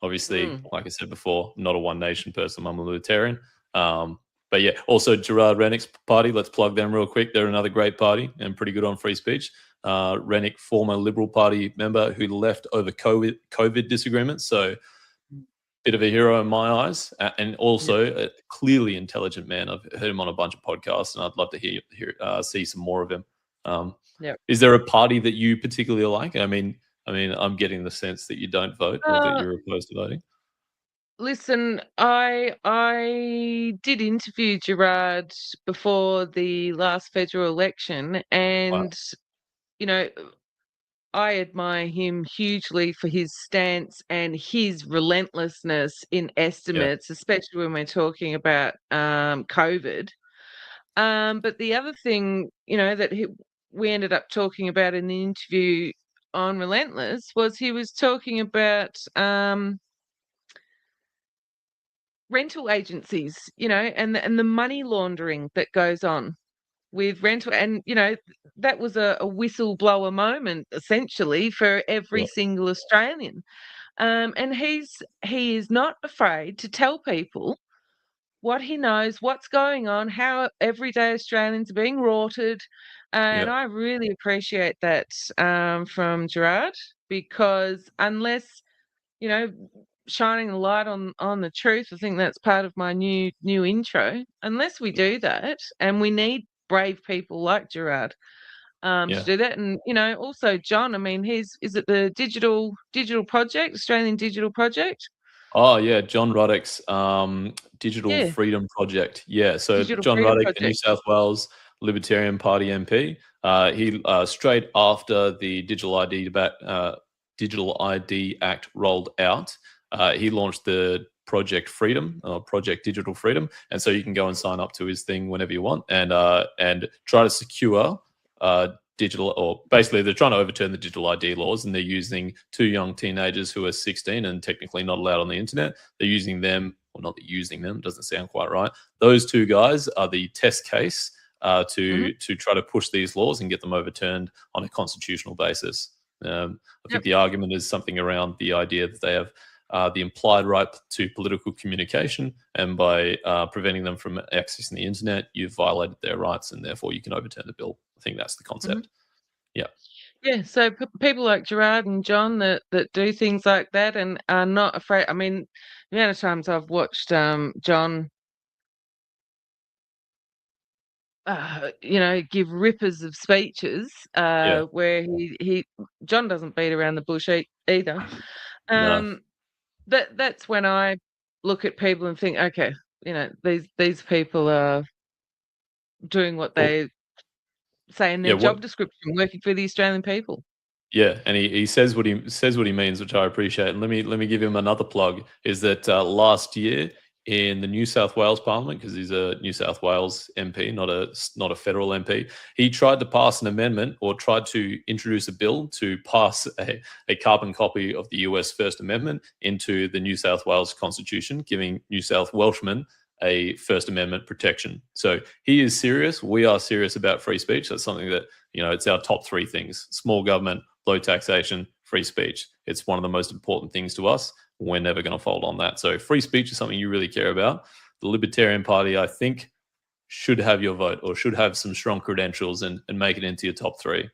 Obviously, like I said before, not a One Nation person. I'm a Libertarian. But yeah, also Gerard Rennick's party. Let's plug them real quick. They're another great party and pretty good on free speech. Rennick, former Liberal Party member who left over COVID disagreements. So bit of a hero in my eyes, and also a clearly intelligent man. I've heard him on a bunch of podcasts, and I'd love to see some more of him. Is there a party that you particularly like? I mean, I'm getting the sense that you don't vote or that you're opposed to voting. Listen, I did interview Gerard before the last federal election, and I admire him hugely for his stance and his relentlessness in estimates, especially when we're talking about COVID. But the other thing, that we ended up talking about in the interview on Relentless was he was talking about rental agencies, and the money laundering that goes on with rental, and that was a whistleblower moment essentially for every single Australian, and he is not afraid to tell people what he knows, what's going on, how everyday Australians are being rorted, and I really appreciate that from Gerard, because unless shining a light on the truth, I think that's part of my new intro. Unless we do that, and we need brave people like Gerard to do that. And also John, I mean, is it the digital project, Australian Digital Project? Oh yeah, John Ruddock's Digital Yeah, Freedom Project. Yeah, so Digital John Freedom Ruddock, the New Project. South Wales Libertarian Party MP. He straight after the Digital ID Act rolled out, he launched the Project Freedom, Project Digital Freedom, and so you can go and sign up to his thing whenever you want, and try to secure digital, or basically they're trying to overturn the digital ID laws, and they're using two young teenagers who are 16 and technically not allowed on the internet. They're using them, or not using them, doesn't sound quite right. Those two guys are the test case to try to push these laws and get them overturned on a constitutional basis. I think the argument is something around the idea that they have the implied right to political communication, and by preventing them from accessing the internet, you've violated their rights, and therefore you can overturn the bill. I think that's the concept. Yeah, so people like Gerard and John that do things like that and are not afraid. I mean, the amount of times I've watched John, give rippers of speeches where John doesn't beat around the bush either. No. That's when I look at people and think, okay, these people are doing what they say in their job description, working for the Australian people. Yeah, and he says what he means, which I appreciate. And let me give him another plug. Is that last year in the New South Wales Parliament, because he's a New South Wales MP, not a federal MP, he tried to pass an amendment, or tried to introduce a bill to pass a carbon copy of the US First Amendment into the New South Wales Constitution, giving New South Welshmen a First Amendment protection. So he is serious. We are serious about free speech. That's something that, it's our top three things: small government, low taxation, free speech. It's one of the most important things to us. We're never going to fold on that. So free speech is something you really care about. The Libertarian Party, I think, should have your vote, or should have some strong credentials and make it into your top three.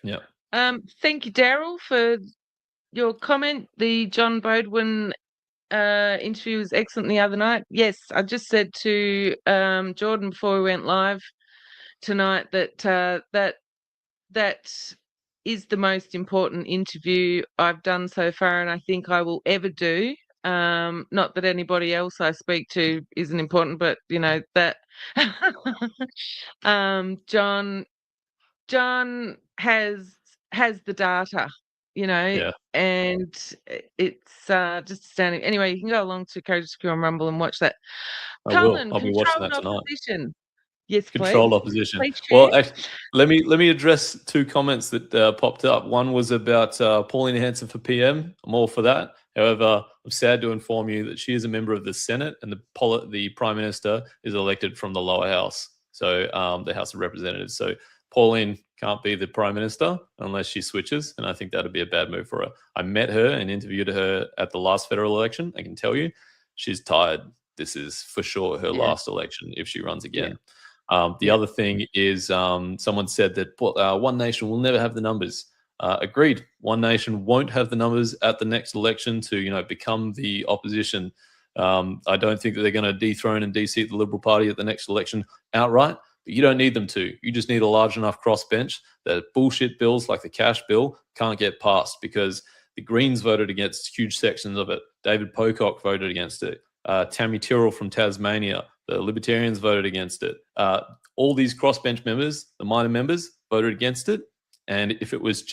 Yeah. Thank you, Daryl, for your comment. The John Bodwin interview was excellent the other night. Yes, I just said to Jordan before we went live tonight that is the most important interview I've done so far, and I think I will ever do. Not that anybody else I speak to isn't important, but you know that John has the data, you know, Yeah, and it's just astounding. Anyway, you can go along to Coach Secure and Rumble and watch that. I will. Cullen, I'll be watching controlled that tonight. opposition. Yes, Controlled please. opposition. Please Well, share. let me address two comments that popped up. One was about Pauline Hanson for PM. I'm all for that. However, I'm sad to inform you that she is a member of the Senate, and the Prime Minister is elected from the lower house, so the House of Representatives. So Pauline can't be the Prime Minister unless she switches, and I think that'd be a bad move for her. I met her and interviewed her at the last federal election. I can tell you, she's tired. This is for sure her Yeah. last election if she runs again. The Yeah. other thing is someone said that One Nation will never have the numbers. Agreed. One Nation won't have the numbers at the next election to, become the opposition. I don't think that they're going to dethrone and de-seat the Liberal Party at the next election outright, but you don't need them to. You just need a large enough crossbench that bullshit bills like the cash bill can't get passed because the Greens voted against huge sections of it. David Pocock voted against it. Tammy Tyrrell from Tasmania, the Libertarians voted against it. All these crossbench members, the minor members, voted against it. And if it was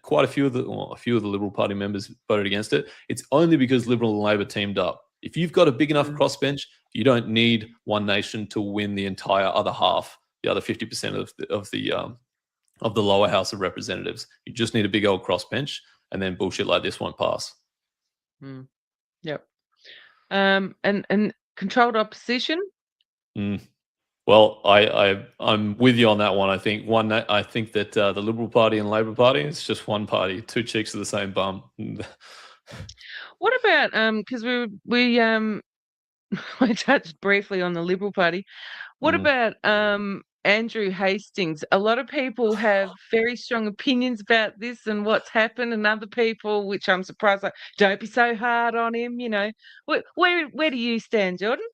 quite a few of the Liberal Party members voted against it, it's only because Liberal and Labor teamed up. If you've got a big enough crossbench, you don't need One Nation to win the entire other half, the other 50% of the lower House of Representatives. You just need a big old crossbench, and then bullshit like this won't pass. Yep. And controlled opposition. Well, I'm with you on that one. I think that the Liberal Party and Labor Party is just one party, two cheeks of the same bum. What about because we I touched briefly on the Liberal Party. What about Andrew Hastings? A lot of people have very strong opinions about this and what's happened, and other people, which I'm surprised, like, don't be so hard on him. Where do you stand, Jordan?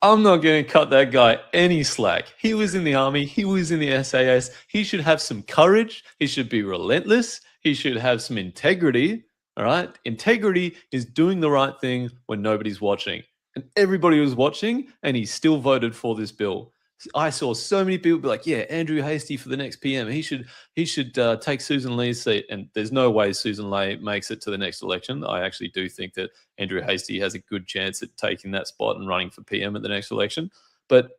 I'm not going to cut that guy any slack. He was in the army. He was in the SAS. He should have some courage. He should be relentless. He should have some integrity. All right. Integrity is doing the right thing when nobody's watching. And everybody was watching, and he still voted for this bill. I saw so many people be like, yeah, Andrew Hastie for the next PM. He should take Susan Lee's seat. And there's no way Susan Lee makes it to the next election. I actually do think that Andrew Hastie has a good chance at taking that spot and running for PM at the next election. But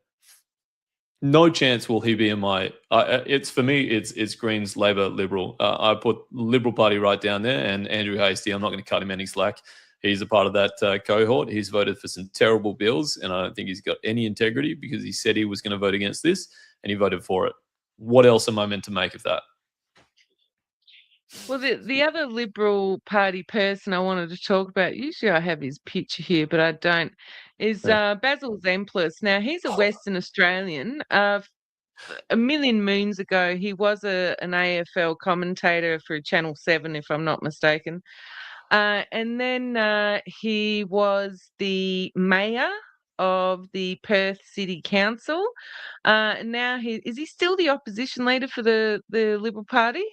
no chance will he be in my. It's for me. It's Greens, Labor, Liberal. I put Liberal Party right down there, and Andrew Hastie. I'm not going to cut him any slack. He's a part of that cohort. He's voted for some terrible bills, and I don't think he's got any integrity because he said he was going to vote against this, and he voted for it. What else am I meant to make of that? Well, the other Liberal Party person I wanted to talk about, usually I have his picture here, but I don't, is Basil Zemplis. Now, he's a Western Australian. A million moons ago, he was an AFL commentator for Channel 7, if I'm not mistaken. And then he was the mayor of the Perth City Council. Now is he still the opposition leader for the Liberal Party?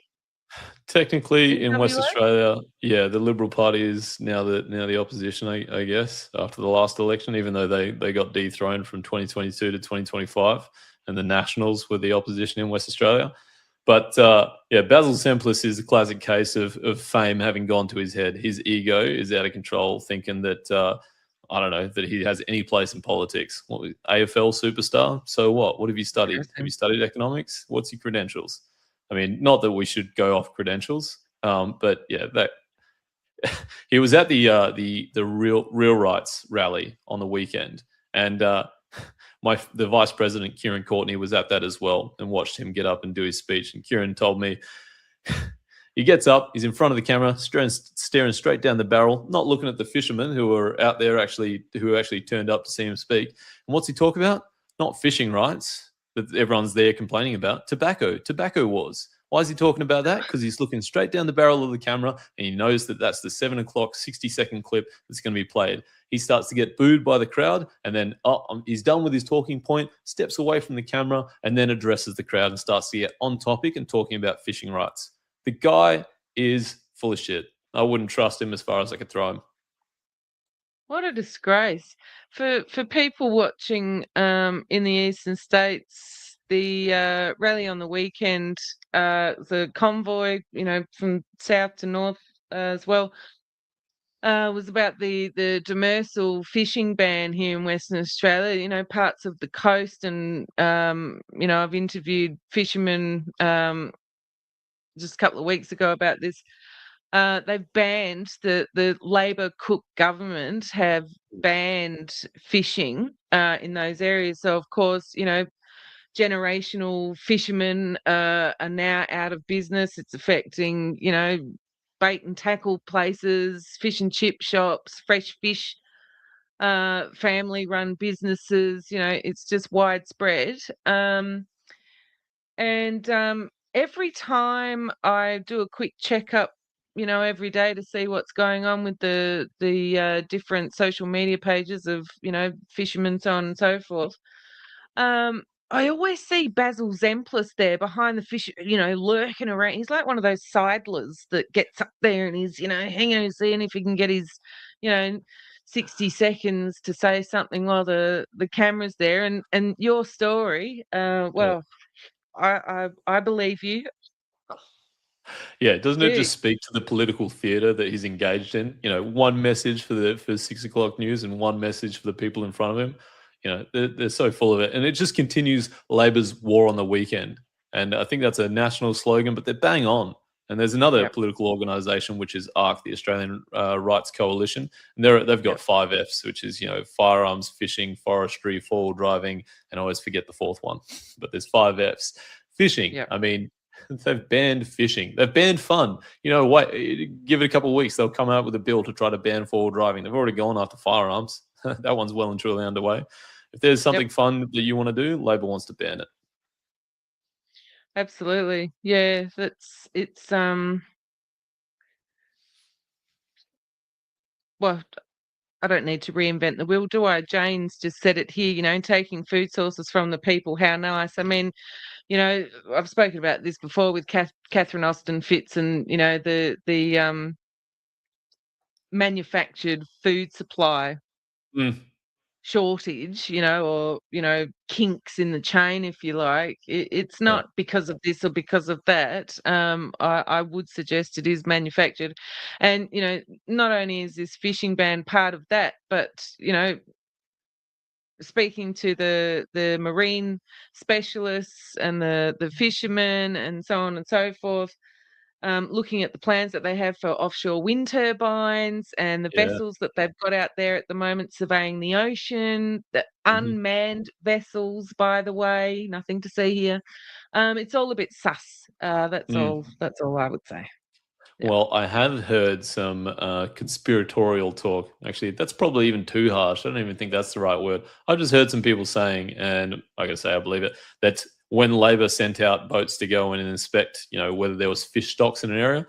Technically, in West WA? Australia, yeah, the Liberal Party is now the opposition, I guess, after the last election, even though they got dethroned from 2022 to 2025, and the Nationals were the opposition in West Australia. But Basil Zemplis is a classic case of fame having gone to his head. His ego is out of control, thinking that I don't know that he has any place in politics. What, AFL superstar? So what? What have you studied? Have you studied economics? What's your credentials? I mean, not that we should go off credentials, but yeah, that he was at the real rights rally on the weekend, and the vice president Kieran Courtney was at that as well and watched him get up and do his speech. And Kieran told me he gets up, he's in front of the camera, staring straight down the barrel, not looking at the fishermen who are out there who actually turned up to see him speak. And what's he talk about? Not fishing rights that everyone's there complaining about. Tobacco wars. Why is he talking about that? Because he's looking straight down the barrel of the camera and he knows that that's the 7 o'clock 60-second clip that's going to be played. He starts to get booed by the crowd, and then he's done with his talking point, steps away from the camera, and then addresses the crowd and starts to get on topic and talking about fishing rights. The guy is full of shit. I wouldn't trust him as far as I could throw him. What a disgrace for people watching in the eastern states. The rally on the weekend, the convoy, from south to north as well, was about the demersal fishing ban here in Western Australia. Parts of the coast, and I've interviewed fishermen just a couple of weeks ago about this. They've banned the Labor Cook government have banned fishing in those areas. So of course, generational fishermen are now out of business. It's affecting, bait and tackle places, fish and chip shops, fresh fish, family-run businesses. It's just widespread. And every time I do a quick checkup, every day to see what's going on with the different social media pages of, fishermen, so on and so forth. I always see Basil Zemplis there behind the fish, lurking around. He's like one of those sidlers that gets up there and he's, hanging, seeing if he can get his, 60 seconds to say something while the camera's there. And your story, well, I believe you. Yeah, doesn't it Yeah. just speak to the political theatre that he's engaged in? One message for 6 o'clock news and one message for the people in front of him. They're so full of it, and it just continues Labor's war on the weekend. And I think that's a national slogan, but they're bang on. And there's another political organisation which is ARC, the Australian Rights Coalition, and they've got 5 Fs, which is firearms, fishing, forestry, 4-wheel driving, and I always forget the 4th one, but there's 5 Fs. Fishing. I mean, they've banned fishing. They've banned fun. Wait, give it a couple of weeks, they'll come out with a bill to try to ban 4-wheel driving. They've already gone after firearms. That one's well and truly underway. If there's something fun that you want to do, Labor wants to ban it. Absolutely. Yeah, it's well, I don't need to reinvent the wheel, do I? Jane's just said it here, taking food sources from the people. How nice. I mean, I've spoken about this before with Catherine Austin Fitz and, the manufactured food supply shortage, or, kinks in the chain, if you like. It's not because of this or because of that. I would suggest it is manufactured. And, not only is this fishing ban part of that, but, speaking to the marine specialists and the fishermen and so on and so forth, looking at the plans that they have for offshore wind turbines and the vessels that they've got out there at the moment surveying the ocean, the unmanned vessels, by the way, nothing to see here. It's all a bit sus. That's all I would say. Well, I have heard some conspiratorial talk. Actually, that's probably even too harsh. I don't even think that's the right word. I've just heard some people saying, and I gotta say I believe it, that when Labor sent out boats to go in and inspect, whether there was fish stocks in an area,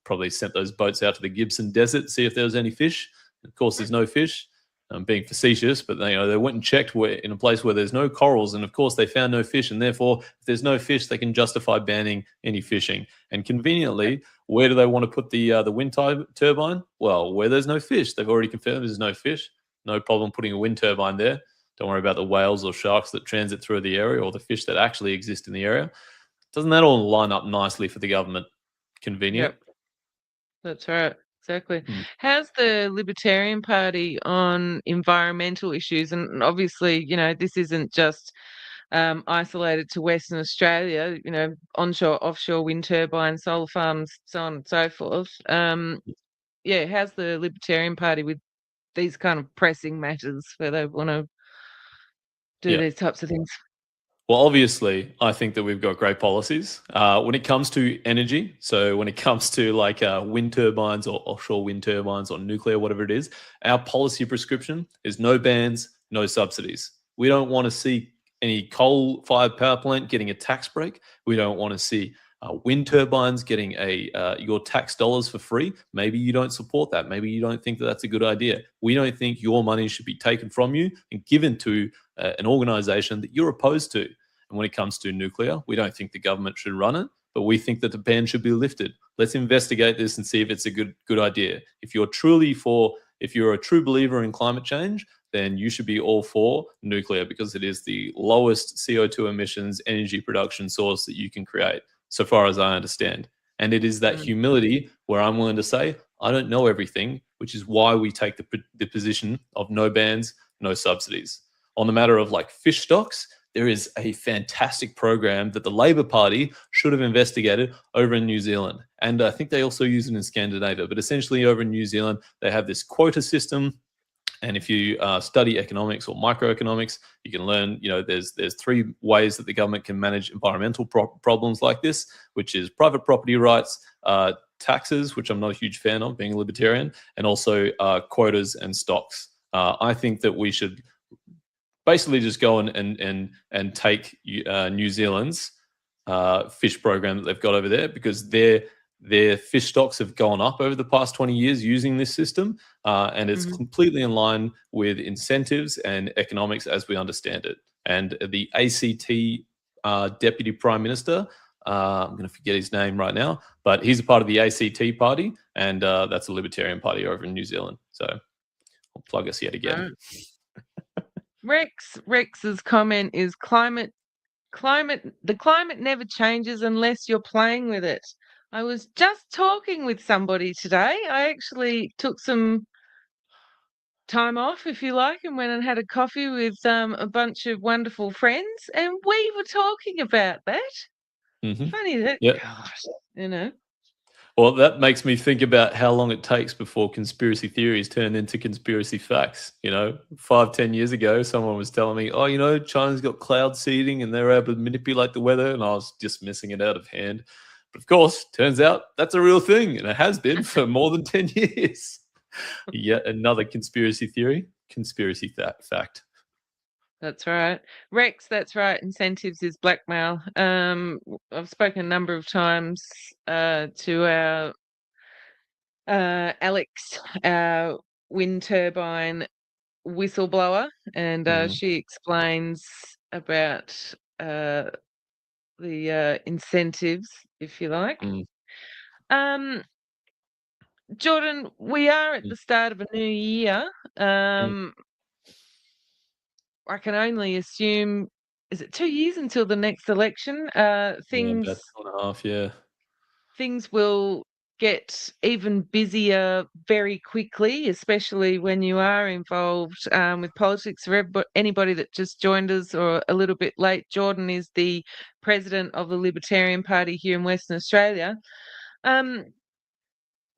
probably sent those boats out to the Gibson Desert, see if there was any fish. Of course, there's no fish. I'm being facetious, but they went and checked in a place where there's no corals, and of course they found no fish, and therefore, if there's no fish, they can justify banning any fishing. And conveniently, where do they want to put the wind turbine? Well, where there's no fish. They've already confirmed there's no fish. No problem putting a wind turbine there. Don't worry about the whales or sharks that transit through the area or the fish that actually exist in the area. Doesn't that all line up nicely for the government? Convenient. Yep. That's right. Exactly. How's the Libertarian Party on environmental issues? And obviously, this isn't just isolated to Western Australia, onshore, offshore wind turbines, solar farms, so on and so forth. How's the Libertarian Party with these kind of pressing matters where they want to do these types of things? Well, obviously, I think that we've got great policies when it comes to energy. So when it comes to like wind turbines or offshore wind turbines or nuclear, whatever it is, our policy prescription is no bans, no subsidies. We don't want to see any coal-fired power plant getting a tax break. We don't want to see wind turbines getting your tax dollars for free. Maybe you don't support that. Maybe you don't think that that's a good idea. We don't think your money should be taken from you and given to an organisation that you're opposed to. And when it comes to nuclear, we don't think the government should run it. but we think that the ban should be lifted. Let's investigate this and see if it's a good idea. If you're a true believer in climate change, then you should be all for nuclear because it is the lowest CO2 emissions energy production source that you can create, so far as I understand. And it is that humility where I'm willing to say, I don't know everything, which is why we take the position of no bans, no subsidies. On the matter of like fish stocks, there is a fantastic program that the Labor Party should have investigated over in New Zealand. And I think they also use it in Scandinavia. But essentially over in New Zealand, they have this quota system. And if you study economics or microeconomics, you can learn, there's 3 ways that the government can manage environmental problems like this, which is private property rights, taxes, which I'm not a huge fan of being a libertarian, and also quotas and stocks. I think that we should basically just go and take New Zealand's fish program that they've got over there, because their fish stocks have gone up over the past 20 years using this system, and it's completely in line with incentives and economics as we understand it. And the ACT Deputy Prime Minister, I'm going to forget his name right now, but he's a part of the ACT Party, and that's the Libertarian Party over in New Zealand. So I'll plug us yet again. Rex's comment is the climate never changes unless you're playing with it. I was just talking with somebody today. I actually took some time off, if you like, and went and had a coffee with a bunch of wonderful friends, and we were talking about that. Funny that, gosh, Well, that makes me think about how long it takes before conspiracy theories turn into conspiracy facts. 5-10 years ago, someone was telling me, China's got cloud seeding and they're able to manipulate the weather, and I was dismissing it out of hand. But of course, turns out that's a real thing, and it has been for more than 10 years. Yet another conspiracy theory, conspiracy fact. That's right. Rex, that's right. Incentives is blackmail. I've spoken a number of times to our Alex, our wind turbine whistleblower, and she explains about the incentives, if you like. Jordan, we are at the start of a new year. I can only assume, is it 2 years until the next election? Things about 2.5, yeah. Things will get even busier very quickly, especially when you are involved with politics. For anybody that just joined us or a little bit late, Jordan is the president of the Libertarian Party here in Western Australia.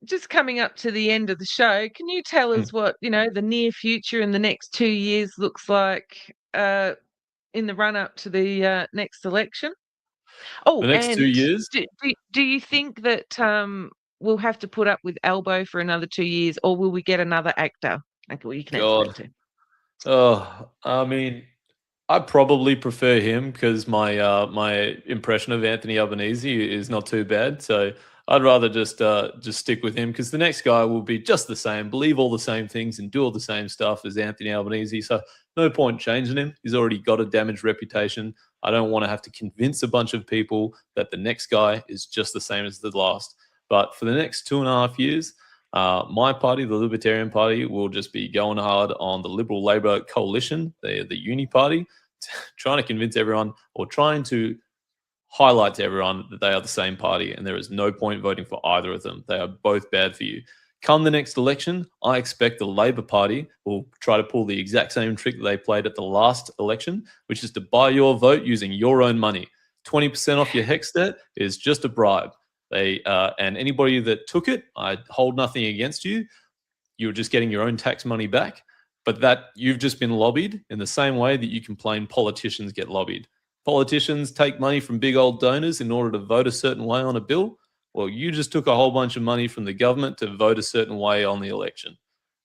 Just coming up to the end of the show, can you tell us what, the near future in the next 2 years looks like in the run-up to the next election? Oh, the next 2 years? Do you think that we'll have to put up with Albo for another 2 years, or will we get another actor? Okay, well, you can answer that too. Oh, I mean, I probably prefer him because my impression of Anthony Albanese is not too bad. So I'd rather just stick with him, because the next guy will be just the same, believe all the same things and do all the same stuff as Anthony Albanese. So no point changing him. He's already got a damaged reputation. I don't want to have to convince a bunch of people that the next guy is just the same as the last. But for the next 2.5 years, my party, the Libertarian Party, will just be going hard on the Liberal Labor coalition, the uni party, trying to convince everyone, or trying to highlight to everyone that they are the same party, and there is no point voting for either of them. They are both bad for you. Come the next election, I expect the Labor Party will try to pull the exact same trick that they played at the last election, which is to buy your vote using your own money. 20% off your HEX debt is just a bribe. And anybody that took it, I hold nothing against you. You're just getting your own tax money back, but that you've just been lobbied in the same way that you complain politicians get lobbied. Politicians take money from big old donors in order to vote a certain way on a bill. Well, you just took a whole bunch of money from the government to vote a certain way on the election.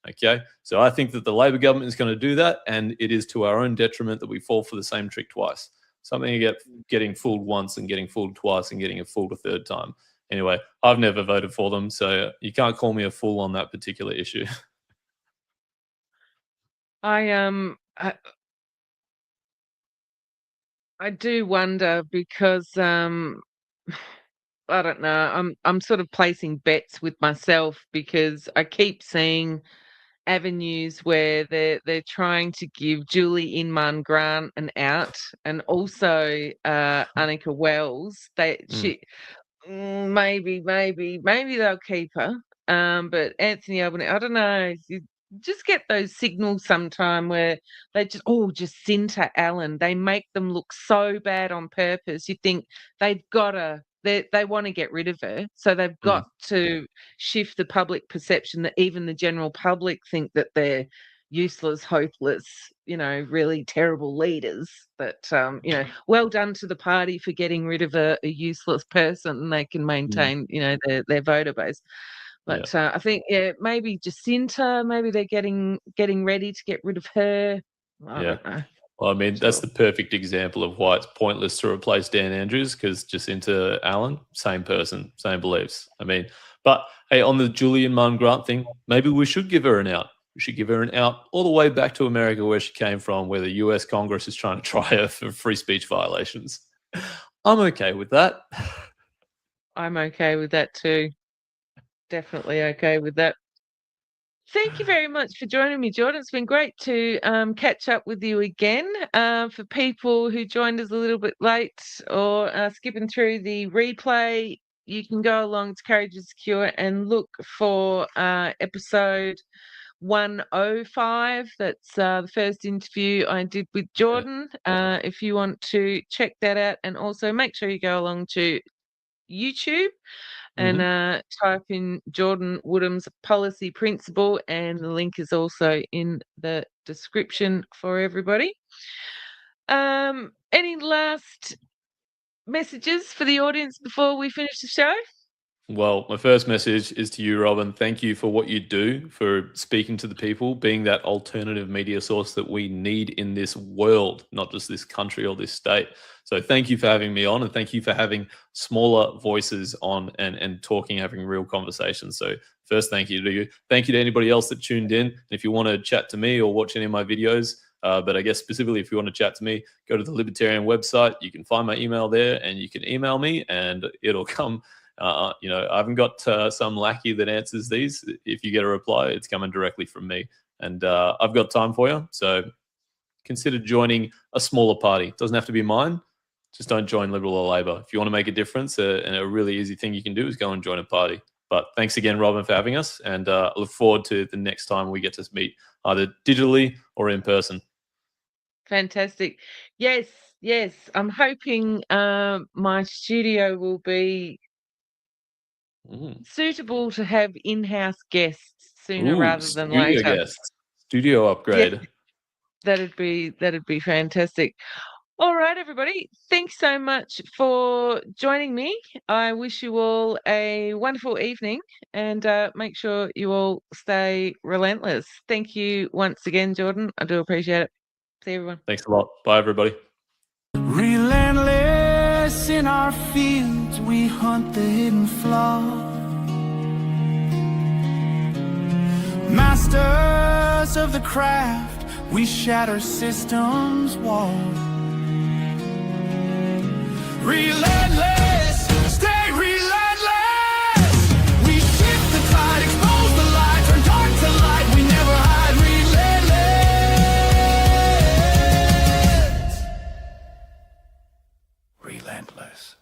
Okay, so I think that the Labor government is going to do that, and it is to our own detriment that we fall for the same trick twice. Something about getting fooled once and getting fooled twice and getting fooled a third time. Anyway, I've never voted for them, so you can't call me a fool on that particular issue. I do wonder, because I don't know. I'm sort of placing bets with myself because I keep seeing avenues where they're trying to give Julie Inman Grant an out, and also Annika Wells. Mm. Maybe they'll keep her. But Anthony Albanese, I don't know. You just get those signals sometime where they Jacinta Allen. They make them look so bad on purpose. You think they've got to. They want to get rid of her, so they've got to shift the public perception that even the general public think that they're useless, hopeless, really terrible leaders. But well done to the party for getting rid of a useless person. They can maintain, their voter base. But I think, maybe Jacinta, maybe they're getting ready to get rid of her. I don't know. Well, I mean, that's the perfect example of why it's pointless to replace Dan Andrews, because Jacinta Allen, same person, same beliefs. I mean, but hey, on the Julian Munn Grant thing, maybe we should give her an out. We should give her an out all the way back to America, where she came from, where the US Congress is trying to try her for free speech violations. I'm okay with that. I'm okay with that too. Definitely okay with that. Thank you very much for joining me, Jordan. It's been great to catch up with you again. For people who joined us a little bit late or skipping through the replay, you can go along to Courage is Secure and look for episode 105. That's the first interview I did with Jordan. If you want to check that out, and also make sure you go along to YouTube and type in Jordan Woodhams Policy Principle, and the link is also in the description for everybody. Any last messages for the audience before we finish the show? Well, my first message is to you, Robin. Thank you for what you do, for speaking to the people, being that alternative media source that we need in this world, not just this country or this state. So thank you for having me on, and thank you for having smaller voices on and talking, having real conversations. So first, thank you to you. Thank you to anybody else that tuned in. And if you want to chat to me or watch any of my videos, but I guess specifically if you want to chat to me, go to the Libertarian website. You can find my email there, and you can email me and it'll come. I haven't got some lackey that answers these. If you get a reply, it's coming directly from me, and I've got time for you. So consider joining a smaller party. It doesn't have to be mine. Just don't join Liberal or Labor. If you want to make a difference, and a really easy thing you can do is go and join a party. But thanks again, Robin, for having us, and I look forward to the next time we get to meet either digitally or in person. Fantastic. Yes. I'm hoping my studio will be suitable to have in-house guests sooner rather than later. Studio upgrade. Yeah, that'd be fantastic. All right, everybody. Thanks so much for joining me. I wish you all a wonderful evening, and make sure you all stay relentless. Thank you once again, Jordan. I do appreciate it. See everyone. Thanks a lot. Bye, everybody. Relentless in our fields, we hunt the hidden flaw. Masters of the craft, we shatter systems' walls. Relentless, stay relentless. We shift the tide, expose the light, turn dark to light, we never hide. Relentless. Relentless.